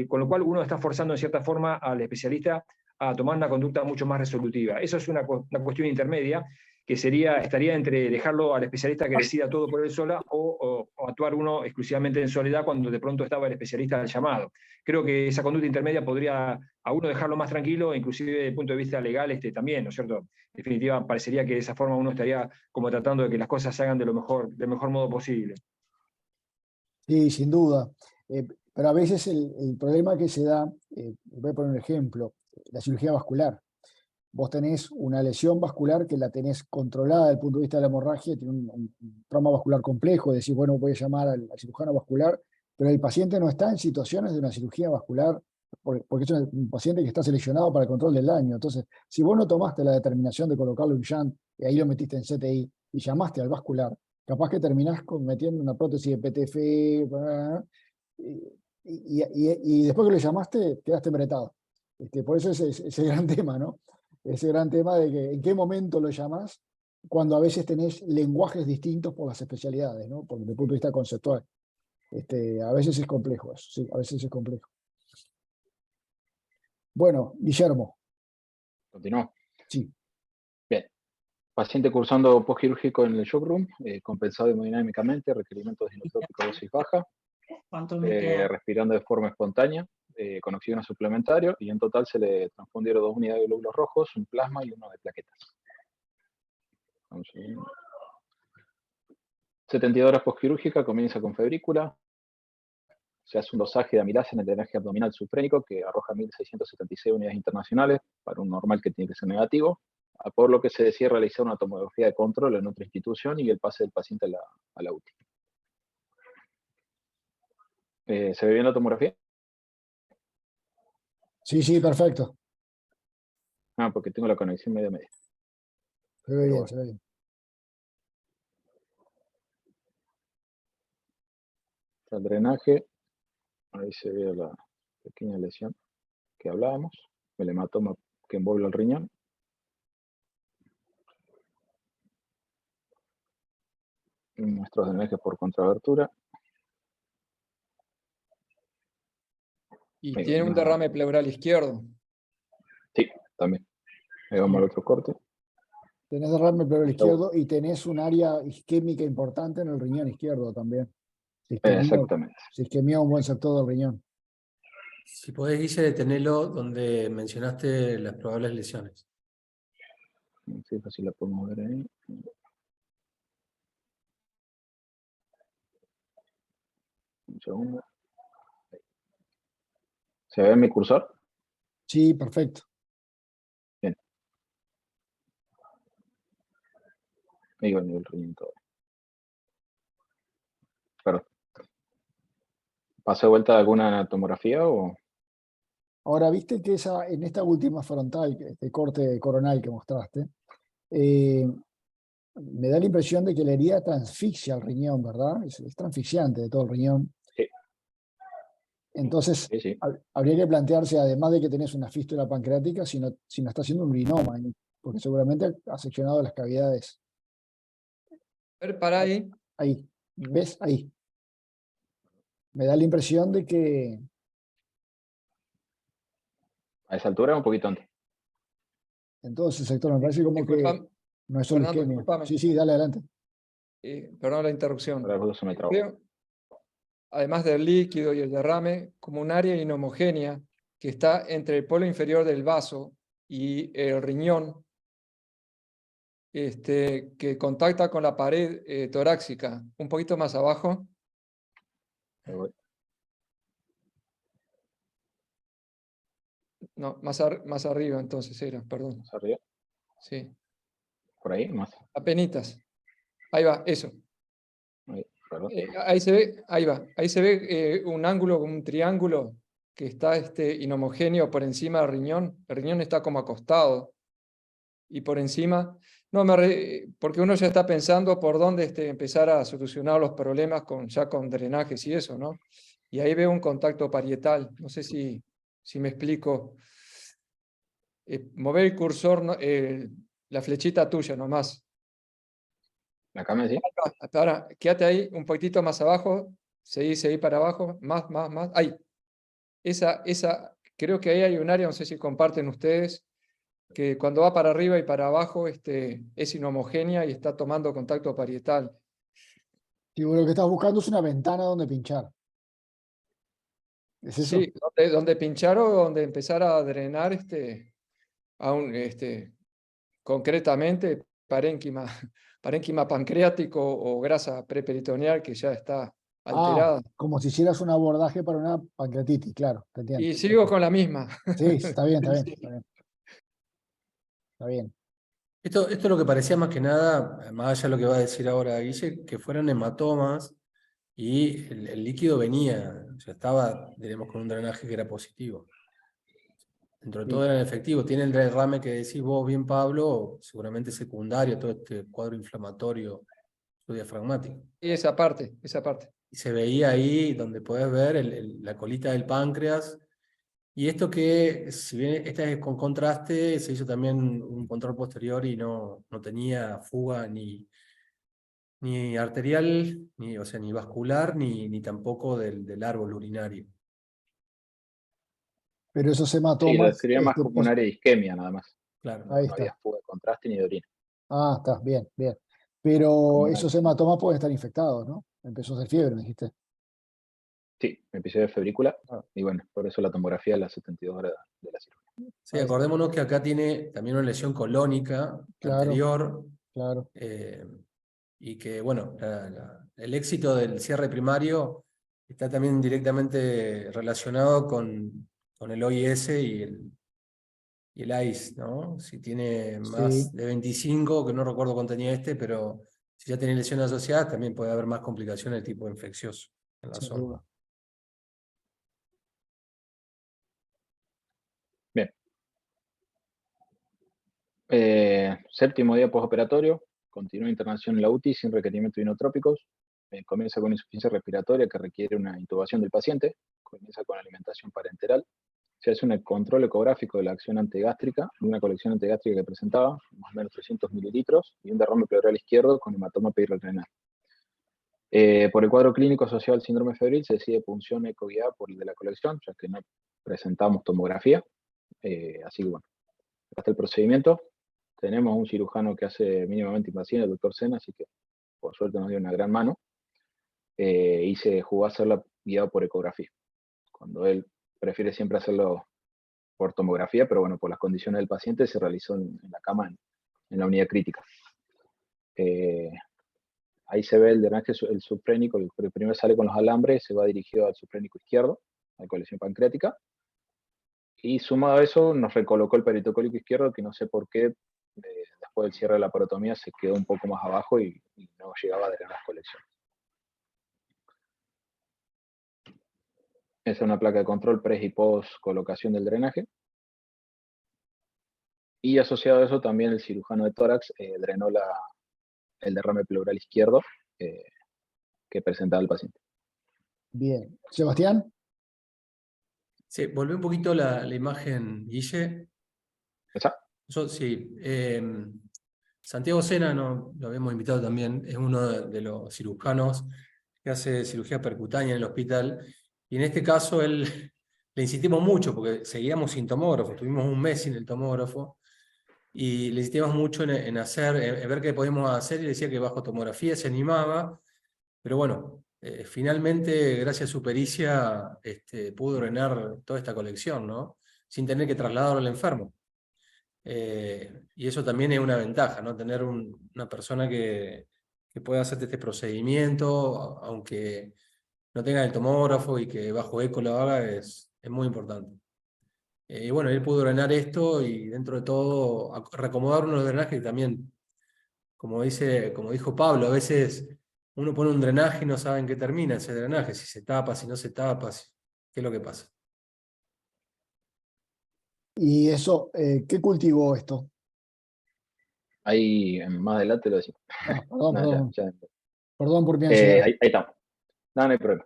con lo cual uno está forzando en cierta forma al especialista a tomar una conducta mucho más resolutiva. Eso es una cuestión intermedia que estaría entre dejarlo al especialista que decida todo por él sola o actuar uno exclusivamente en soledad cuando de pronto estaba el especialista al llamado. Creo que esa conducta intermedia podría a uno dejarlo más tranquilo, inclusive desde el punto de vista legal también, ¿no es cierto? En definitiva, parecería que de esa forma uno estaría como tratando de que las cosas se hagan del mejor modo posible. Sí, sin duda. Pero a veces el problema que se da, voy a poner un ejemplo, la cirugía vascular. Vos tenés una lesión vascular que la tenés controlada desde el punto de vista de la hemorragia, tiene un trauma vascular complejo, decís, bueno, voy a llamar al cirujano vascular, pero el paciente no está en situaciones de una cirugía vascular, porque es un paciente que está seleccionado para el control del daño. Entonces, si vos no tomaste la determinación de colocarlo en shunt, y ahí lo metiste en CTI, y llamaste al vascular, capaz que terminás metiendo una prótesis de PTFE, y después que lo llamaste, quedaste embretado. Por eso ese gran tema, ¿no? Ese gran tema de que en qué momento lo llamás, cuando a veces tenés lenguajes distintos por las especialidades, ¿no? Desde el punto de vista conceptual. A veces es complejo eso, sí, a veces es complejo. Bueno, Guillermo, Continúo. sí. Bien. Paciente cursando postquirúrgico en el shock room, compensado hemodinámicamente, requerimientos de inotrópico dosis baja, ¿Cuánto me queda? respirando de forma espontánea, con oxígeno suplementario, y en total se le transfundieron 2 unidades de glóbulos rojos, un plasma y uno de plaquetas. Vamos a ver. 72 horas postquirúrgica, comienza con febrícula. Se hace un dosaje de amilasa en el drenaje abdominal subfrénico que arroja 1.676 unidades internacionales para un normal que tiene que ser negativo, por lo que se decide realizar una tomografía de control en otra institución y el pase del paciente a la UTI. ¿Se ve bien la tomografía? Sí, sí, perfecto. Ah, porque tengo la conexión media. Se ve bien, se ve bien. El drenaje, ahí se ve la pequeña lesión que hablábamos, el hematoma que envuelve el riñón. Nuestros drenajes por contrabertura. Y Ahí tiene un va. derrame pleural izquierdo. Sí, también. Ahí vamos al otro corte. Tenés derrame pleural izquierdo y tenés un área isquémica importante en el riñón izquierdo también. Exactamente. Se isquemia un buen sector del riñón. Si podés, Guille, detenelo donde mencionaste las probables lesiones. Sí, así la podemos ver ahí. Un segundo. ¿Se ve mi cursor? Sí, perfecto. Bien. Ahí va el nivel riñón todo. Perdón. ¿Pasé de vuelta alguna tomografía o...? Ahora, viste que en esta última frontal, este corte coronal que mostraste, me da la impresión de que la herida transfixia al riñón, ¿verdad? Es transfixiante de todo el riñón. Sí. Entonces, Sí. habría que plantearse, además de que tenés una fístula pancreática, si no está haciendo un urinoma, porque seguramente ha seccionado las cavidades. A ver, para ahí. Ahí, ¿ves? Ahí. Me da la impresión de que... ¿A esa altura o un poquito antes? Entonces, sector, me parece como que Disculpa, no es solo Fernando, isquemia. discúlpame. Sí, dale adelante. Perdón la interrupción. Ahora se me trabó. Creo, además del líquido y el derrame, como un área inhomogénea que está entre el polo inferior del vaso y el riñón, que contacta con la pared torácica, un poquito más abajo. Ahí voy. No, más arriba entonces era, perdón. Más arriba. Sí, Por ahí, más. apenitas. Ahí va, eso. Ahí, perdón. Ahí se ve, ahí va. Ahí se ve un ángulo, un triángulo que está inhomogéneo por encima del riñón. El riñón está como acostado. Y por encima, no, porque uno ya está pensando por dónde empezar a solucionar los problemas ya con drenajes y eso, ¿no? Y ahí veo un contacto parietal. No sé si me explico. Mover el cursor, la flechita tuya nomás. ¿Acá me decís? Ahora, quédate ahí un poquitito más abajo. Seguí para abajo. Más. Ahí. Creo que ahí hay un área, no sé si comparten ustedes, que cuando va para arriba y para abajo es inhomogénea y está tomando contacto parietal. Sí, bueno, lo que estás buscando es una ventana donde pinchar. ¿Es eso? Sí, donde pinchar o donde empezar a drenar concretamente parénquima pancreático o grasa preperitoneal que ya está alterada. Como si hicieras un abordaje para una pancreatitis, claro, te entiendo. Y sigo con la misma. Sí, está bien, está bien, Sí. está bien. Está bien. Esto es lo que parecía más que nada, más allá de lo que va a decir ahora Guille, que fueran hematomas y el líquido venía, ya estaba, diremos, con un drenaje que era positivo. Dentro de todo Sí. era efectivo. Tiene el derrame que decís vos bien, Pablo, seguramente secundario, todo este cuadro inflamatorio diafragmático. Y esa parte. Y se veía ahí donde podés ver la colita del páncreas. Y esto que, si bien esta es con contraste, se hizo también un control posterior y no tenía fuga ni Ni arterial, o sea, ni vascular, ni tampoco del árbol urinario. Pero esos Sí, lo hematomas, describía más como un área de isquemia nada más. Claro. No, ahí no había está. fuga de contraste ni de orina. Ah, está, bien, bien. Pero Como una- esos hematomas pueden estar infectados, ¿no? Empezó a hacer fiebre, me dijiste. Sí, episodio de febrícula. Ah. Y bueno, por eso la tomografía a las 72 horas de la cirugía. Sí, Ahí está. acordémonos que acá tiene también una lesión colónica Claro, anterior, claro. y que, bueno, el éxito del cierre primario está también directamente relacionado con el OIS y el AIS, ¿no? Si tiene más Sí, de 25, que no recuerdo cuánto tenía pero si ya tiene lesiones asociadas, también puede haber más complicaciones de tipo infeccioso en la sin zona. duda. Bien. Séptimo día postoperatorio. Continúa internación en la UTI sin requerimiento de inotrópicos. Comienza con insuficiencia respiratoria que requiere una intubación del paciente. Comienza con alimentación parenteral. Se hace un control ecográfico de la acción antegástrica, de una colección antegástrica que presentaba, más o menos 300 mililitros, y un derrame pleural izquierdo con hematoma perirenal. Por el cuadro clínico asociado al síndrome febril se decide punción ecoguiada por el de la colección, ya que no presentamos tomografía. Así que bueno, hasta el procedimiento. Tenemos un cirujano que hace mínimamente invasiva, el doctor Sena, así que por suerte nos dio una gran mano. Y se jugó a hacerla guiado por ecografía, cuando él prefiere siempre hacerlo por tomografía, pero bueno, por las condiciones del paciente se realizó en la cama, en la unidad crítica. Ahí se ve el drenaje, el subfrénico, el primero sale con los alambres, se va dirigido al subfrénico izquierdo, a la colección pancreática, y sumado a eso nos recolocó el peritocólico izquierdo, que no sé por qué, después del cierre de la porotomía se quedó un poco más abajo y no llegaba a drenar las colecciones. Esa es una placa de control pre y post colocación del drenaje. Y asociado a eso también el cirujano de tórax drenó el derrame pleural izquierdo que presentaba el paciente. Bien. Sebastián, Sí, volví un poquito la imagen, Guille. ¿Esa? Sí. Santiago Sena, no, lo habíamos invitado también, es uno de los cirujanos que hace cirugía percutánea en el hospital. Y en este caso le insistimos mucho porque seguíamos sin tomógrafo, tuvimos un mes sin el tomógrafo. Y le insistimos mucho en ver qué podíamos hacer, y decía que bajo tomografía se animaba, pero bueno, finalmente, gracias a su pericia, pudo drenar toda esta colección, ¿no? Sin tener que trasladarlo al enfermo. Y eso también es una ventaja, ¿no? Tener una persona que pueda hacerte este procedimiento, aunque no tenga el tomógrafo y que bajo eco lo haga, es muy importante. Y bueno, él pudo drenar esto y dentro de todo reacomodar unos drenajes que también, como dijo Pablo, a veces uno pone un drenaje y no sabe en qué termina ese drenaje, si se tapa, si no se tapa, qué es lo que pasa. y eso, ¿qué cultivó esto? Ahí más adelante lo decimos. Perdón, No, perdón. ya. Perdón por mi ansiedad. Ahí estamos. No hay problema.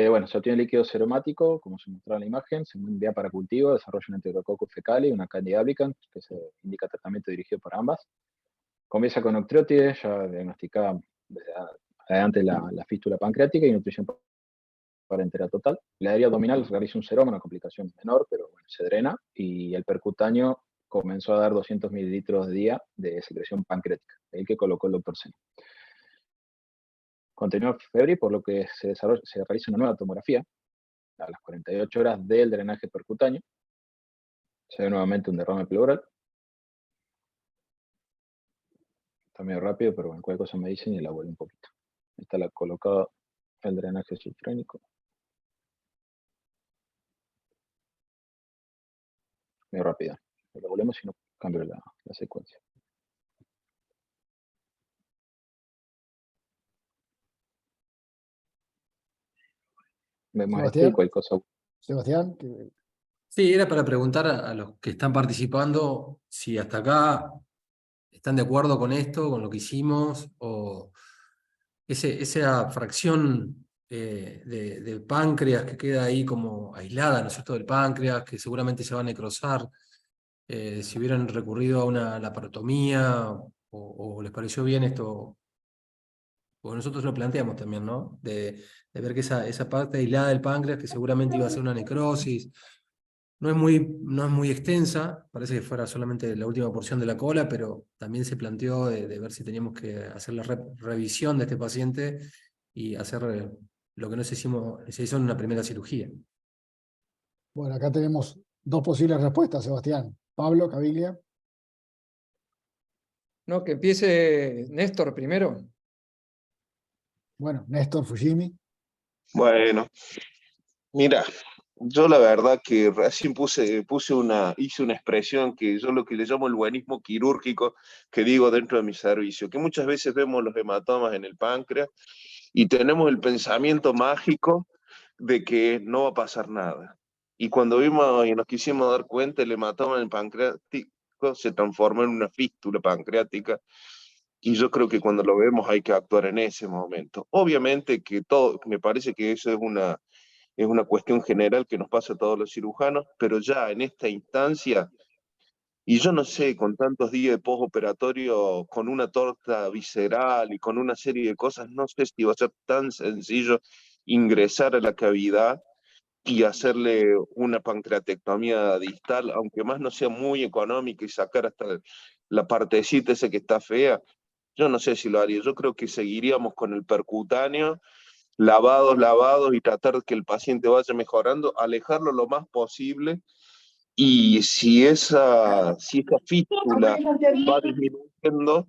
Bueno, se obtiene líquido seromático, como se mostraba en la imagen, se envía para cultivo, desarrolla un enterococcus fecale y una Candida albicans, que se indica tratamiento dirigido para ambas. Comienza con octreotides, ya diagnosticada desde adelante la fístula pancreática y nutrición parenteral total. La herida abdominal realiza un seroma, una complicación menor, pero bueno, se drena, y el percutáneo comenzó a dar 200 mililitros de día de secreción pancreática, el que colocó el doctor Sena. Continúa febril, por lo que se realiza una nueva tomografía a las 48 horas del drenaje percutáneo. Se ve nuevamente un derrame pleural. Está medio rápido, pero bueno, cualquier cosa me dicen y la vuelvo un poquito. Está colocado el drenaje subfrénico. Medio rápida. La volvemos y no cambio la secuencia. Vemos y cualquier cosa. Sebastián, Sí, era para preguntar a los que están participando si hasta acá están de acuerdo con esto, con lo que hicimos, o esa fracción del páncreas que queda ahí como aislada, ¿no es cierto?, del páncreas, que seguramente se va a necrosar, si hubieran recurrido a una laparotomía, o les pareció bien esto. porque nosotros lo planteamos también, ¿no? De ver que esa parte aislada del páncreas, que seguramente iba a ser una necrosis, no es muy extensa, parece que fuera solamente la última porción de la cola, pero también se planteó de ver si teníamos que hacer la revisión de este paciente y hacer lo que no se hizo en una primera cirugía. Bueno, acá tenemos dos posibles respuestas, Sebastián. Pablo, Caviglia. No, que empiece Néstor primero. Bueno, Néstor Fujimi. Bueno, mira, yo la verdad que recién hice una expresión que yo lo que le llamo el buenismo quirúrgico que digo dentro de mi servicio, que muchas veces vemos los hematomas en el páncreas y tenemos el pensamiento mágico de que no va a pasar nada. Y cuando vimos y nos quisimos dar cuenta, el hematoma en el pancreático se transformó en una fístula pancreática. Y yo creo que cuando lo vemos hay que actuar en ese momento. Obviamente que todo, me parece que eso es una cuestión general que nos pasa a todos los cirujanos, pero ya en esta instancia, y yo no sé, con tantos días de postoperatorio, con una torta visceral y con una serie de cosas, no sé si va a ser tan sencillo ingresar a la cavidad y hacerle una pancreatectomía distal, aunque más no sea muy económica y sacar hasta la partecita esa que está fea. Yo no sé si lo haría. Yo creo que seguiríamos con el percutáneo, lavados y tratar de que el paciente vaya mejorando, alejarlo lo más posible. Y si esa fístula va disminuyendo,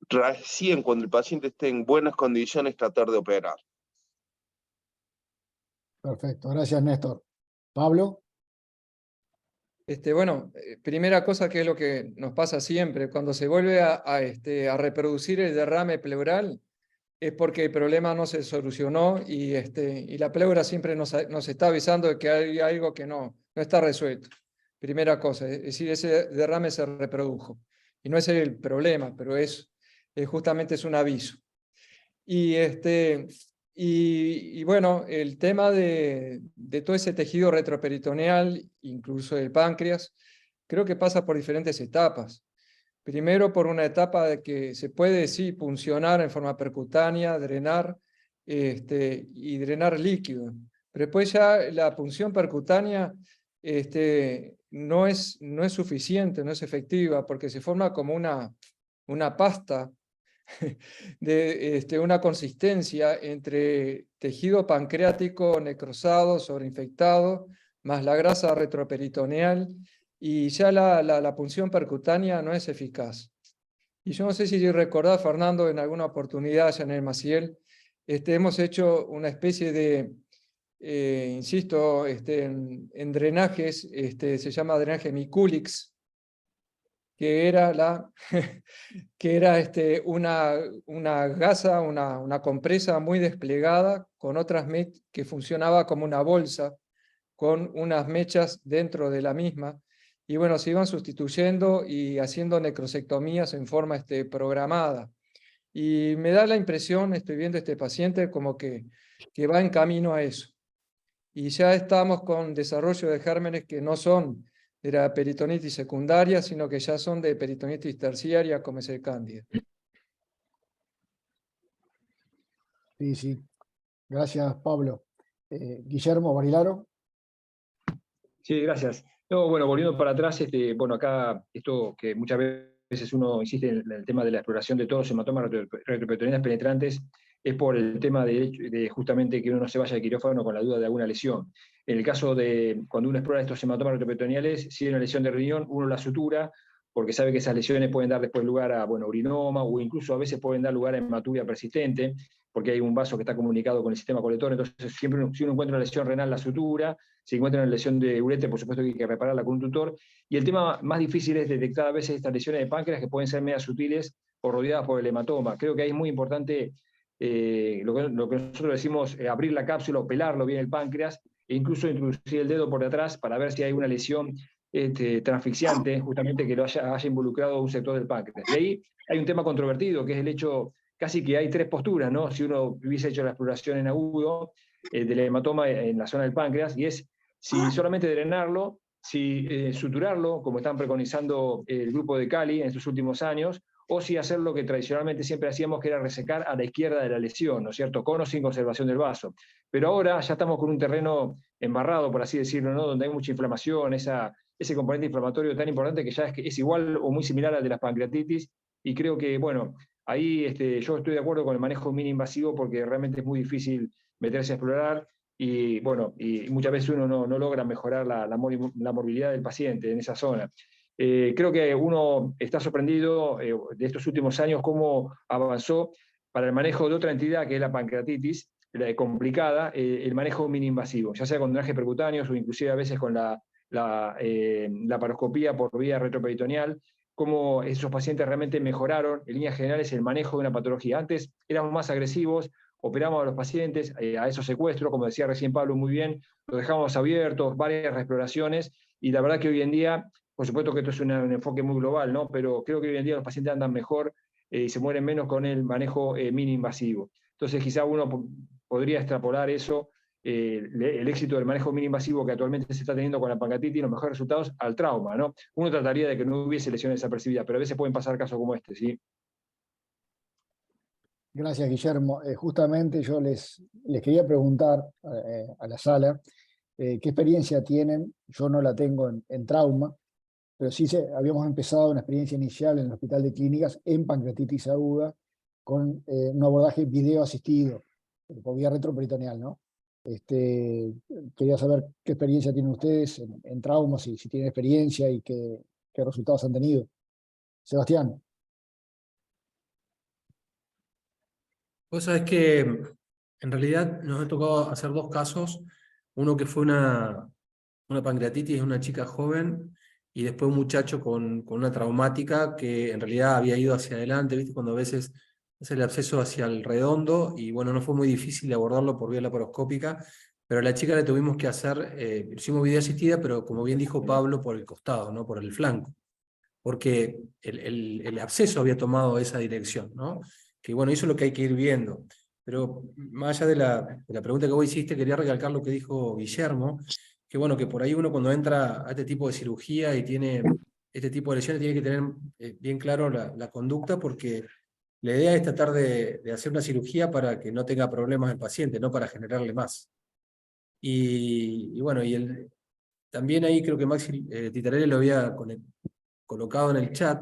recién cuando el paciente esté en buenas condiciones, tratar de operar. Perfecto, gracias Néstor. Pablo. Bueno, primera cosa que es lo que nos pasa siempre, cuando se vuelve a reproducir el derrame pleural, es porque el problema no se solucionó y la pleura siempre nos está avisando de que hay algo que no está resuelto. Primera cosa, es decir, ese derrame se reprodujo. Y no es el problema, pero justamente es un aviso. Y bueno, el tema de todo ese tejido retroperitoneal, incluso el páncreas, creo que pasa por diferentes etapas. Primero por una etapa de que se puede, sí, puncionar en forma percutánea, drenar, y drenar líquido. Pero después ya la punción percutánea no es suficiente, no es efectiva, porque se forma como una pasta de una consistencia entre tejido pancreático necrosado, sobreinfectado, más la grasa retroperitoneal, y ya la punción percutánea no es eficaz. Y yo no sé si recordás, Fernando, en alguna oportunidad ya en el Maciel, hemos hecho una especie de, insisto, en drenajes, se llama drenaje Mikulix, que era, que era una gasa, una compresa muy desplegada, con otras que funcionaba como una bolsa, con unas mechas dentro de la misma, y bueno, se iban sustituyendo y haciendo necrosectomías en forma programada. Y me da la impresión, estoy viendo este paciente, como que va en camino a eso. Y ya estamos con desarrollo de gérmenes que no son de la peritonitis secundaria, sino que ya son de peritonitis terciaria, como es el cándida. Sí, sí. Gracias, Pablo. Guillermo Barilaro. Sí, gracias. No, bueno, volviendo para atrás, bueno, acá esto que muchas veces uno insiste en el tema de la exploración de todos los hematomas retroperitoneales penetrantes, es por el tema de justamente que uno no se vaya al quirófano con la duda de alguna lesión. En el caso de cuando uno explora estos hematomas retroperitoneales, si hay una lesión de riñón, uno la sutura, porque sabe que esas lesiones pueden dar después lugar a urinoma, o incluso a veces pueden dar lugar a hematuria persistente, porque hay un vaso que está comunicado con el sistema colector. Entonces siempre si uno encuentra una lesión renal, la sutura. Si encuentra una lesión de ureter, por supuesto que hay que repararla con un tutor. Y el tema más difícil es detectar a veces estas lesiones de páncreas que pueden ser medias sutiles o rodeadas por el hematoma. Creo que ahí es muy importante lo que nosotros decimos, abrir la cápsula o pelarlo bien el páncreas, e incluso introducir el dedo por detrás para ver si hay una lesión transfixiante, justamente que lo haya involucrado un sector del páncreas. Y ahí hay un tema controvertido, que es el hecho, casi que hay tres posturas, ¿no? Si uno hubiese hecho la exploración en agudo del hematoma en la zona del páncreas, y es si solamente drenarlo, si suturarlo, como están preconizando el grupo de Cali en estos últimos años, o si hacer lo que tradicionalmente siempre hacíamos, que era resecar a la izquierda de la lesión, ¿no es cierto?, con o sin conservación del vaso. Pero ahora ya estamos con un terreno embarrado, por así decirlo, ¿no?, donde hay mucha inflamación, ese componente inflamatorio tan importante que ya es igual o muy similar al de las pancreatitis, y creo que, bueno, ahí yo estoy de acuerdo con el manejo mini-invasivo porque realmente es muy difícil meterse a explorar, y bueno, y muchas veces uno no logra mejorar la morbilidad del paciente en esa zona. Creo que uno está sorprendido de estos últimos años cómo avanzó para el manejo de otra entidad que es la pancreatitis, complicada, el manejo mini-invasivo, ya sea con drenajes percutáneos o inclusive a veces con la laparoscopía por vía retroperitoneal, cómo esos pacientes realmente mejoraron en líneas generales el manejo de una patología. Antes éramos más agresivos, operamos a los pacientes, a esos secuestros, como decía recién Pablo muy bien, los dejamos abiertos, varias reexploraciones, y la verdad que hoy en día, por supuesto que esto es un enfoque muy global, ¿no?, pero creo que hoy en día los pacientes andan mejor y se mueren menos con el manejo mini-invasivo. Entonces quizá uno podría extrapolar eso, el éxito del manejo mini-invasivo que actualmente se está teniendo con la pancreatitis y los mejores resultados al trauma, ¿no? Uno trataría de que no hubiese lesiones desapercibidas, pero a veces pueden pasar casos como este, ¿sí? Gracias, Guillermo. Justamente yo les quería preguntar a la sala qué experiencia tienen. Yo no la tengo en trauma, pero sí habíamos empezado una experiencia inicial en el Hospital de Clínicas en pancreatitis aguda con un abordaje video asistido por vía retroperitoneal, ¿no? Quería saber qué experiencia tienen ustedes en trauma, si tienen experiencia y qué resultados han tenido. Sebastián. Vos sabés que en realidad nos ha tocado hacer dos casos, uno que fue una pancreatitis de una chica joven y después un muchacho con una traumática que en realidad había ido hacia adelante, ¿viste? Cuando a veces es el absceso hacia el redondo, y bueno, no fue muy difícil abordarlo por vía laparoscópica, pero a la chica le tuvimos que hacer, hicimos video asistida, pero como bien dijo Pablo, por el costado, ¿no?, por el flanco, porque el absceso había tomado esa dirección, ¿no? Que bueno, eso es lo que hay que ir viendo. Pero más allá de la pregunta que vos hiciste, quería recalcar lo que dijo Guillermo, que bueno, que por ahí uno cuando entra a este tipo de cirugía y tiene este tipo de lesiones, tiene que tener bien claro la conducta, porque la idea es tratar de hacer una cirugía para que no tenga problemas el paciente, no para generarle más. Y bueno, también ahí creo que Maxi Titarelli lo había colocado en el chat.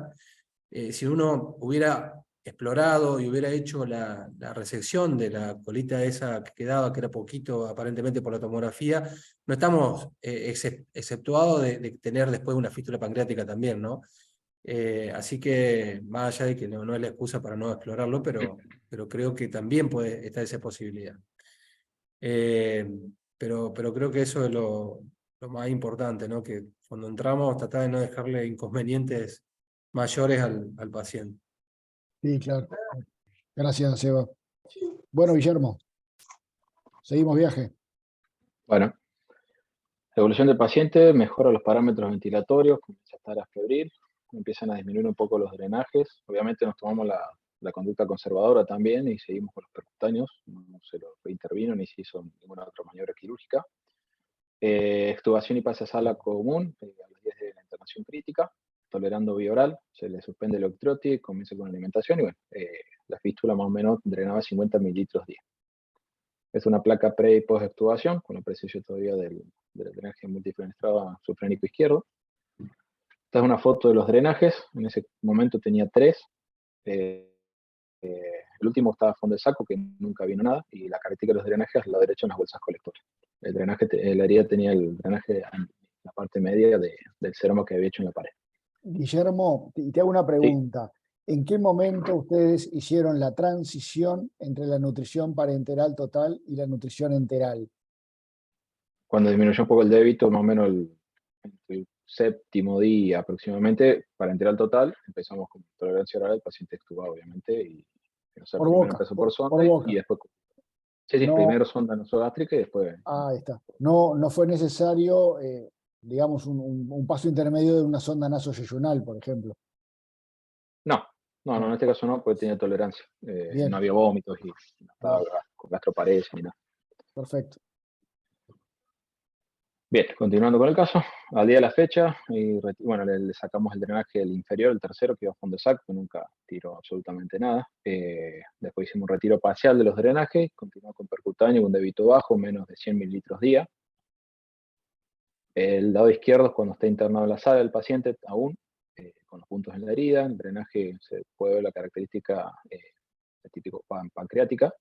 Si uno hubiera explorado y hubiera hecho la resección de la colita esa que quedaba, que era poquito aparentemente por la tomografía, no estamos exceptuados de tener después una fístula pancreática también, ¿no? Así que, más allá de que no es la excusa para no explorarlo, pero creo que también puede estar esa posibilidad. Pero creo que eso es lo más importante, ¿no? Que cuando entramos tratar de no dejarle inconvenientes mayores al paciente. Sí, claro. Gracias, Seba. Bueno, Guillermo, seguimos viaje. Bueno, evolución del paciente, mejora los parámetros ventilatorios, comienza a estar a febril, empiezan a disminuir un poco los drenajes. Obviamente nos tomamos la conducta conservadora también y seguimos con los percutáneos, no se lo intervino ni se hizo ninguna otra maniobra quirúrgica. Extubación y pase a sala común a las 10 de la internación crítica, tolerando vía oral, se le suspende el octrótico, comienza con alimentación y bueno, la fístula más o menos drenaba 50 mililitros día. Es una placa pre y post extubación, con la presencia todavía del drenaje multifenestrado subfrénico izquierdo. Esta es una foto de los drenajes, en ese momento tenía 3. El último estaba a fondo de saco, que nunca vino nada, y la característica de los drenajes a la derecha en las bolsas colectoras. La herida tenía el drenaje en la parte media del seroma que había hecho en la pared. Guillermo, te hago una pregunta. Sí. ¿En qué momento ustedes hicieron la transición entre la nutrición parenteral total y la nutrición enteral? Cuando disminuyó un poco el débito, más o menos el 7º día aproximadamente, parenteral total, empezamos con tolerancia oral, el paciente extubaba obviamente, y o sea, primero empezó por sonda y después... Sí, no, primero sonda nasogástrica y después... Ahí está. No fue necesario, digamos, un paso intermedio de una sonda nasoyeyunal, por ejemplo. No, en este caso no, porque tenía tolerancia. No había vómitos y no estaba con gastroparesia ni nada. Perfecto. Bien, continuando con el caso, al día de la fecha, bueno, le sacamos el drenaje del inferior, el tercero, que iba a fondo de saco, que nunca tiró absolutamente nada. Después hicimos un retiro parcial de los drenajes, continuó con percutáneo, con débito bajo, menos de 100 mililitros día. El lado izquierdo es cuando está internado en la sala el paciente, aún, con los puntos en la herida. El drenaje se puede ver la característica típico pancreática.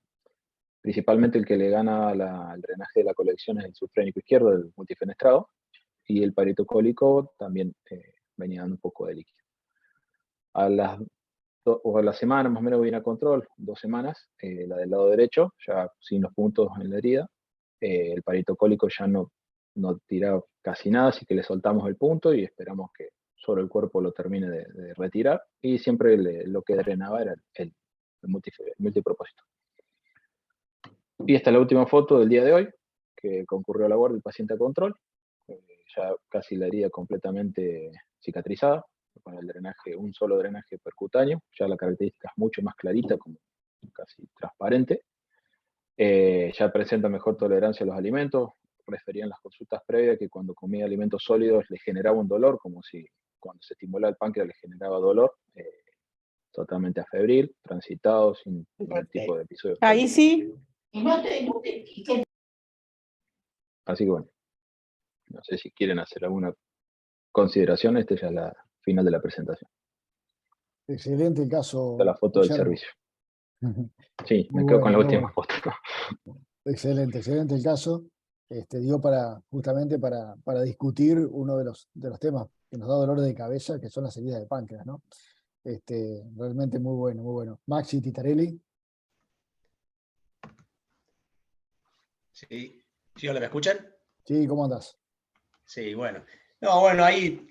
Principalmente el que le gana el drenaje de la colección es el subfrénico izquierdo, el multifenestrado, y el paritocólico también venía dando un poco de líquido. A la semana más o menos viene a control, 2 semanas, la del lado derecho, ya sin los puntos en la herida. El paritocólico ya no tira casi nada, así que le soltamos el punto y esperamos que solo el cuerpo lo termine de retirar, y siempre lo que drenaba era el multipropósito. Y esta es la última foto del día de hoy, que concurrió a la guardia el paciente a control, ya casi la herida completamente cicatrizada, con el drenaje, un solo drenaje percutáneo, ya la característica es mucho más clarita, como casi transparente. Ya presenta mejor tolerancia a los alimentos. Referían las consultas previas que cuando comía alimentos sólidos le generaba un dolor, como si cuando se estimulaba el páncreas le generaba dolor. Totalmente afebril, transitado, sin ningún tipo de episodio. Ahí sí. Así que bueno, no sé si quieren hacer alguna consideración, esta ya es la final de la presentación. Excelente el caso. Esta es la foto del Guillermo. servicio. Sí, Muy me quedo con la bueno, muy última foto. Excelente, excelente el caso. Dio justamente para discutir uno de los temas que nos da dolor de cabeza, que son las heridas de páncreas, ¿no? Realmente muy bueno, muy bueno. Maxi Titarelli. Sí, ¿sí, hola, me escuchan? Sí, ¿cómo andás? Sí, bueno. No, bueno, ahí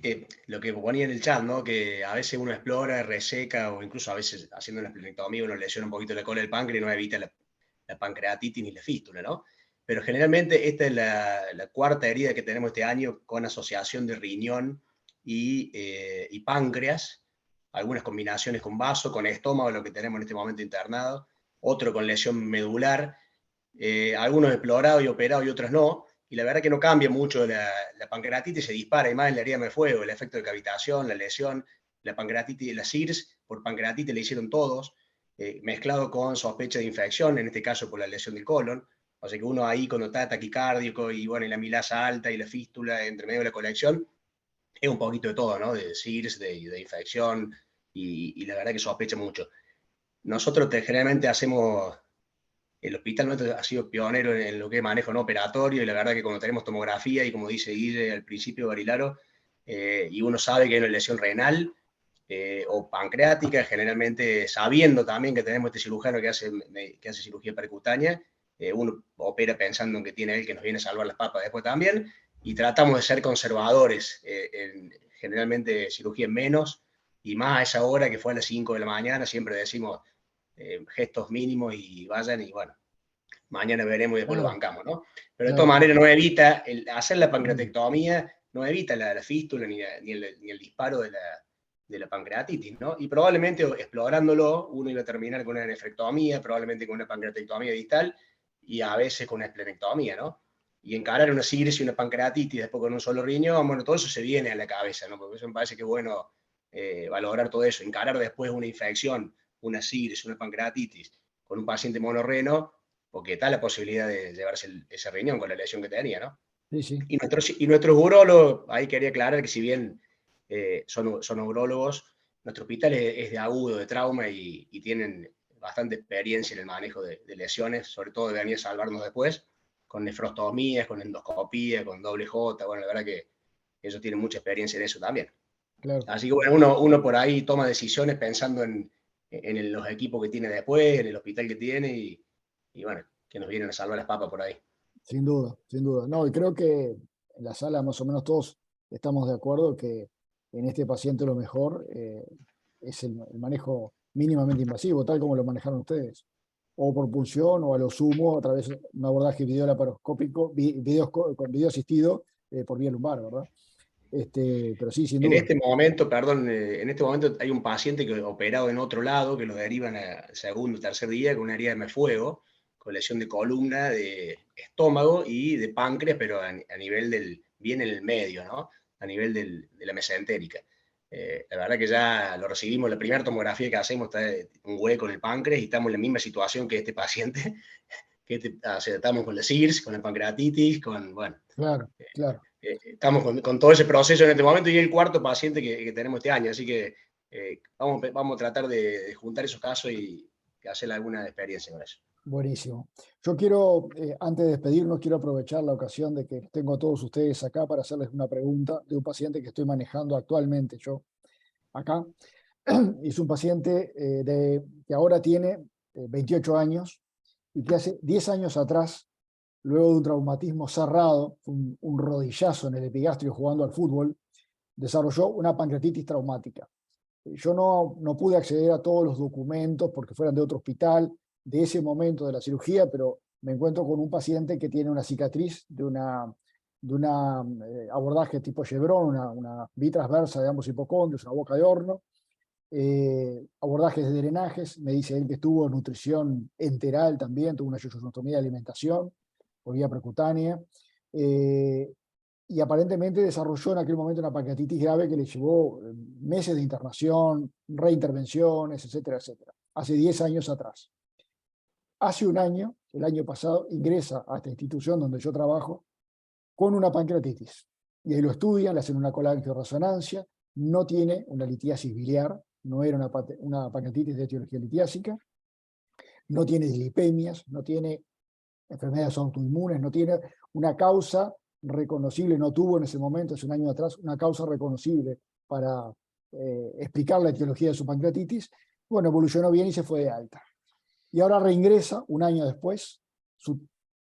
lo que ponía en el chat, ¿no? Que a veces uno explora, reseca, o incluso a veces haciendo una esplenectomía uno lesiona un poquito la cola del páncreas y no evita la pancreatitis ni la fístula, ¿no? Pero generalmente esta es la cuarta herida que tenemos este año con asociación de riñón y páncreas, algunas combinaciones con vaso, con estómago, lo que tenemos en este momento internado, otro con lesión medular, algunos explorados y operados y otros no, y la verdad que no cambia mucho, la pancreatitis se dispara, y más en la herida de fuego, el efecto de cavitación, la lesión, la pancreatitis, la CIRS, por pancreatitis le hicieron todos, mezclado con sospecha de infección, en este caso por la lesión del colon, o sea que uno ahí cuando está taquicárdico y bueno, y la amilasa alta y la fístula entre medio de la colección, es un poquito de todo, ¿no? De CIRS, de infección, y la verdad que sospecha mucho. Nosotros generalmente hacemos... El hospital nuestro ha sido pionero en lo que es manejo no operatorio, y la verdad que cuando tenemos tomografía, y como dice Guille al principio, Barilaro, y uno sabe que hay una lesión renal o pancreática, generalmente sabiendo también que tenemos este cirujano que hace cirugía percutánea, uno opera pensando en que tiene él que nos viene a salvar las papas después también, y tratamos de ser conservadores, generalmente cirugía en menos, y más a esa hora que fue a las 5 de la mañana, siempre decimos gestos mínimos y vayan, y bueno, mañana veremos y después lo bancamos, ¿no? Pero de todas maneras no evita, hacer la pancreatectomía no evita la fístula ni el disparo de la pancreatitis, ¿no? Y probablemente explorándolo uno iba a terminar con una nefrectomía, probablemente con una pancreatectomía distal, y a veces con una esplenectomía, ¿no? Y encarar una CIRS y una pancreatitis después con un solo riñón, bueno, todo eso se viene a la cabeza, ¿no? Porque eso me parece que es bueno valorar todo eso, encarar después una infección, una CIRS, una pancreatitis, con un paciente monorreno, porque está la posibilidad de llevarse ese riñón con la lesión que tenía, ¿no? Sí, sí. Y nuestros urólogos, ahí quería aclarar que si bien son urólogos, nuestro hospital es de agudo, de trauma, y tienen bastante experiencia en el manejo de lesiones, sobre todo de venir a salvarnos después, con nefrostomías, con endoscopía, con doble J, bueno, la verdad que ellos tienen mucha experiencia en eso también. Claro. Así que bueno, uno por ahí toma decisiones pensando en los equipos que tiene después, en el hospital que tiene, y bueno, que nos vienen a salvar las papas por ahí. Sin duda, sin duda. No, y creo que en la sala más o menos todos estamos de acuerdo que en este paciente lo mejor es el manejo mínimamente invasivo, tal como lo manejaron ustedes. O por punción, o a lo sumo a través de un abordaje videolaparoscópico, con video asistido por vía lumbar, ¿verdad? Pero sí, sin En duda. este momento, perdón, en este momento hay un paciente que operado en otro lado, que lo derivan a segundo o tercer día con una herida de fuego, con lesión de columna, de estómago y de páncreas, pero a nivel del bien en el medio, ¿no? A nivel de la mesentérica. La verdad que ya lo recibimos, la primera tomografía que hacemos está un hueco en el páncreas y estamos en la misma situación que este paciente, o sea, estamos con la CIRS, con la pancreatitis, bueno, Claro, claro. estamos con todo ese proceso en este momento y es el cuarto paciente que tenemos este año, así que vamos a tratar de juntar esos casos y hacer alguna experiencia con eso. Buenísimo. Yo quiero, antes de despedirnos, quiero aprovechar la ocasión de que tengo a todos ustedes acá para hacerles una pregunta de un paciente que estoy manejando actualmente yo acá. Es un paciente que ahora tiene 28 años y que hace 10 años atrás, luego de un traumatismo cerrado, un rodillazo en el epigastrio jugando al fútbol, desarrolló una pancreatitis traumática. Yo no pude acceder a todos los documentos porque fueran de otro hospital, de ese momento de la cirugía, pero me encuentro con un paciente que tiene una cicatriz de una abordaje tipo Chevron, una bitransversa de ambos hipocondrios, una boca de horno, abordajes de drenajes, me dice él que estuvo nutrición enteral también, tuvo una yoyonostomía de alimentación por vía percutánea, y aparentemente desarrolló en aquel momento una pancreatitis grave que le llevó meses de internación, reintervenciones, etcétera, etcétera. Hace 10 años atrás. Hace un año, el año pasado, ingresa a esta institución donde yo trabajo con una pancreatitis. Y ahí lo estudian, le hacen una colangioresonancia, no tiene una litiasis biliar, no era una pancreatitis de etiología litiásica, no tiene dislipemias, no tiene enfermedades autoinmunes, no tiene una causa reconocible, no tuvo en ese momento, hace un año atrás, una causa reconocible para explicar la etiología de su pancreatitis. Bueno, evolucionó bien y se fue de alta. Y ahora reingresa, un año después, su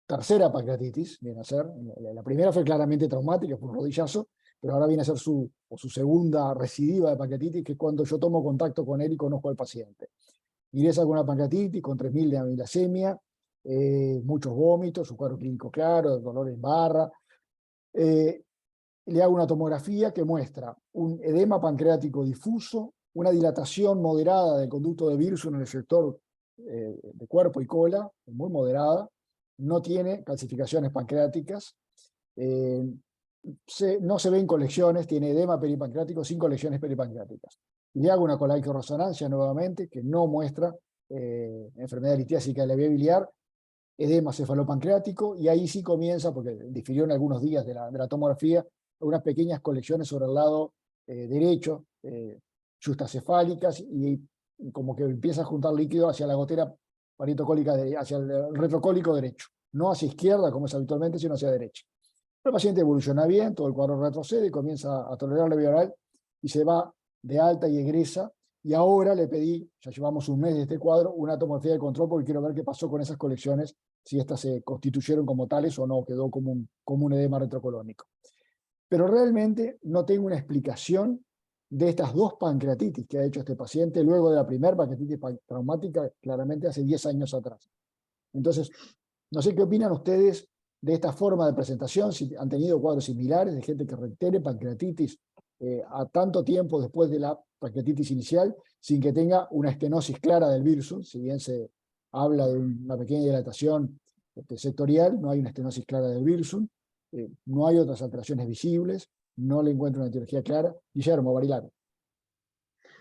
tercera pancreatitis, viene a ser, la primera fue claramente traumática, fue un rodillazo, pero ahora viene a ser su segunda recidiva de pancreatitis, que es cuando yo tomo contacto con él y conozco al paciente. Ingresa con una pancreatitis, con 3000 de amilasemia, muchos vómitos, su cuadro clínico claro, dolor en barra. Le hago una tomografía que muestra un edema pancreático difuso, una dilatación moderada del conducto de Wirsung en el sector de cuerpo y cola, muy moderada, no tiene calcificaciones pancreáticas, no se ven colecciones, tiene edema peripancreático sin colecciones peripancreáticas. Le hago una colangioresonancia nuevamente que no muestra enfermedad litiásica de la vía biliar, edema cefalopancreático, y ahí sí comienza, porque difirió en algunos días de la tomografía, unas pequeñas colecciones sobre el lado derecho, justacefálicas, y como que empieza a juntar líquido hacia la gotera parietocólica, hacia el retrocólico derecho, no hacia izquierda como es habitualmente, sino hacia derecha. El paciente evoluciona bien, todo el cuadro retrocede, comienza a tolerar la vía oral y se va de alta y egresa. Y ahora le pedí, ya llevamos un mes de este cuadro, una tomografía de control porque quiero ver qué pasó con esas colecciones, si estas se constituyeron como tales o no, quedó como un edema retrocolónico. Pero realmente no tengo una explicación de estas dos pancreatitis que ha hecho este paciente luego de la primera pancreatitis traumática, claramente hace 10 años atrás. Entonces, no sé qué opinan ustedes de esta forma de presentación, si han tenido cuadros similares de gente que tiene pancreatitis a tanto tiempo después de la pancreatitis inicial, sin que tenga una estenosis clara del Wirsung, si bien se habla de una pequeña dilatación sectorial, no hay una estenosis clara del Wirsung, no hay otras alteraciones visibles, no le encuentro una etiología clara. Guillermo Barilaro.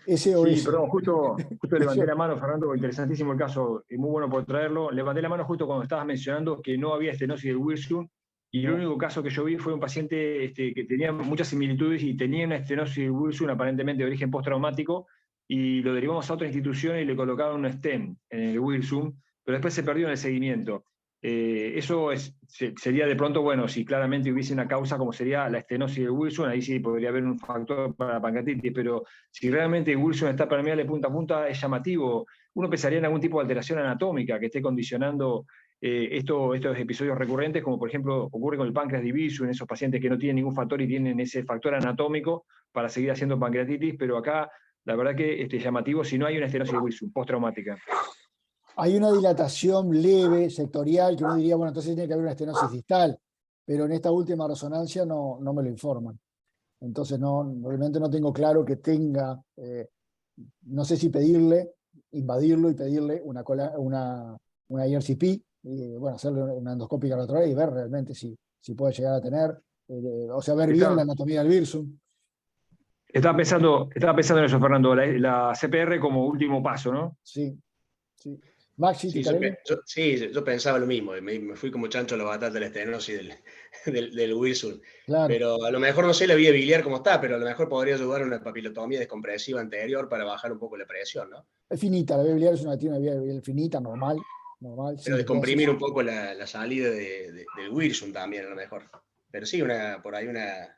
Sí, perdón, justo levanté la mano, Fernando, interesantísimo el caso, y muy bueno por traerlo. Levanté la mano justo cuando estabas mencionando que no había estenosis del Wirsung, y el único caso que yo vi fue un paciente que tenía muchas similitudes y tenía una estenosis del Wirsung aparentemente de origen postraumático, y lo derivamos a otra institución y le colocaron un stent en el Wirsung, pero después se perdió en el seguimiento. Eso sería de pronto, bueno, si claramente hubiese una causa como sería la estenosis del Wirsung, ahí sí podría haber un factor para la pancreatitis, pero si realmente el Wirsung está permeable de punta a punta, es llamativo. Uno pensaría en algún tipo de alteración anatómica que esté condicionando estos episodios recurrentes, como por ejemplo ocurre con el páncreas diviso en esos pacientes que no tienen ningún factor y tienen ese factor anatómico para seguir haciendo pancreatitis, pero acá la verdad que llamativo si no hay una estenosis del Wirsung postraumática. Hay una dilatación leve, sectorial, que uno diría, bueno, entonces tiene que haber una estenosis distal, pero en esta última resonancia no me lo informan. Entonces realmente no tengo claro que tenga, no sé si invadirlo y pedirle una IRCP, y bueno, hacerle una endoscópica lateral y ver realmente si puede llegar a tener O sea, ver bien la anatomía del Wirsum. Estaba pensando en eso, Fernando, la CPR como último paso, ¿no? Sí, sí. Maxi, Sí, Ticarelli. yo pensaba lo mismo, me fui como chancho a la batalla de la estenosis del Wilson. Claro. Pero a lo mejor no sé la vía biliar cómo está, pero a lo mejor podría ayudar a una papilotomía descompresiva anterior para bajar un poco la presión, ¿no? Es finita, la vía biliar tiene una vía biliar finita, normal, Pero sin descomprimir necrosis. un poco la salida del Wilson también, a lo mejor. Pero sí, por ahí una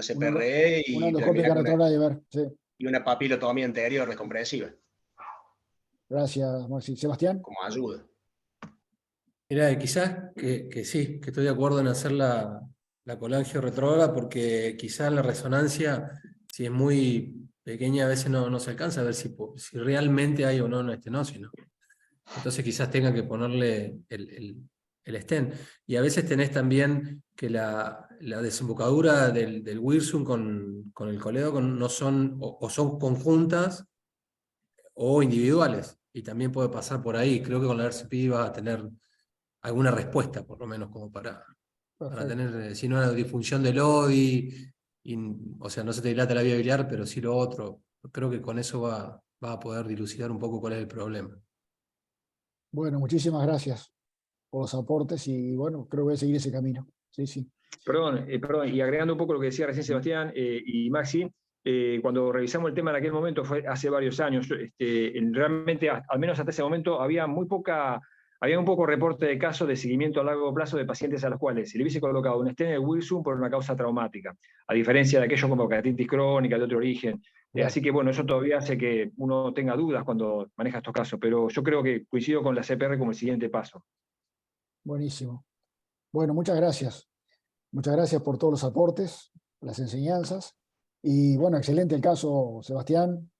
CPRE Una y endoscópica terminar con retrógrada de ver, sí. y una papilotomía anterior descompresiva, Gracias, Maxi. Sebastián. como ayuda. Mira, quizás que sí, que estoy de acuerdo en hacer la colangio retrógrada, porque quizás la resonancia, si es muy pequeña, a veces no se alcanza a ver si realmente hay o no una estenosis, ¿no? Entonces quizás tenga que ponerle el stent. Y a veces tenés también que la desembocadura del Wirsum con el colédoco no son, o son conjuntas o individuales. Y también puede pasar por ahí. Creo que con la RCP va a tener alguna respuesta, por lo menos, como para tener, si no, una disfunción del ODI, o sea, no se te dilata la vía biliar, pero sí lo otro. Creo que con eso va a poder dilucidar un poco cuál es el problema. Bueno, muchísimas gracias por los aportes y bueno, creo que voy a seguir ese camino. Sí, sí. Perdón, y agregando un poco lo que decía recién Sebastián y Maxi, cuando revisamos el tema en aquel momento, fue hace varios años, realmente, al menos hasta ese momento, había un poco reporte de casos de seguimiento a largo plazo de pacientes a los cuales se le hubiese colocado un stent de Wilson por una causa traumática, a diferencia de aquellos como hepatitis crónica de otro origen. Claro. Así que bueno, eso todavía hace que uno tenga dudas cuando maneja estos casos, pero yo creo que coincido con la CPR como el siguiente paso. Buenísimo. Bueno, muchas gracias. Muchas gracias por todos los aportes, las enseñanzas. Y bueno, excelente el caso, Sebastián,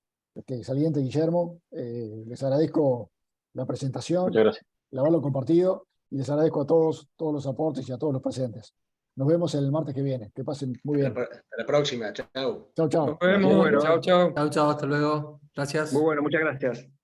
saliente Guillermo. Les agradezco la presentación, Muchas gracias. el haberlo compartido y les agradezco a todos los aportes y a todos los presentes. Nos vemos el martes que viene. Que pasen muy bien. Hasta la próxima. Chao. Chao, chao. Nos vemos. Bueno. Chao, chao. Chao, chao, hasta luego. Gracias. Muy bueno, muchas gracias.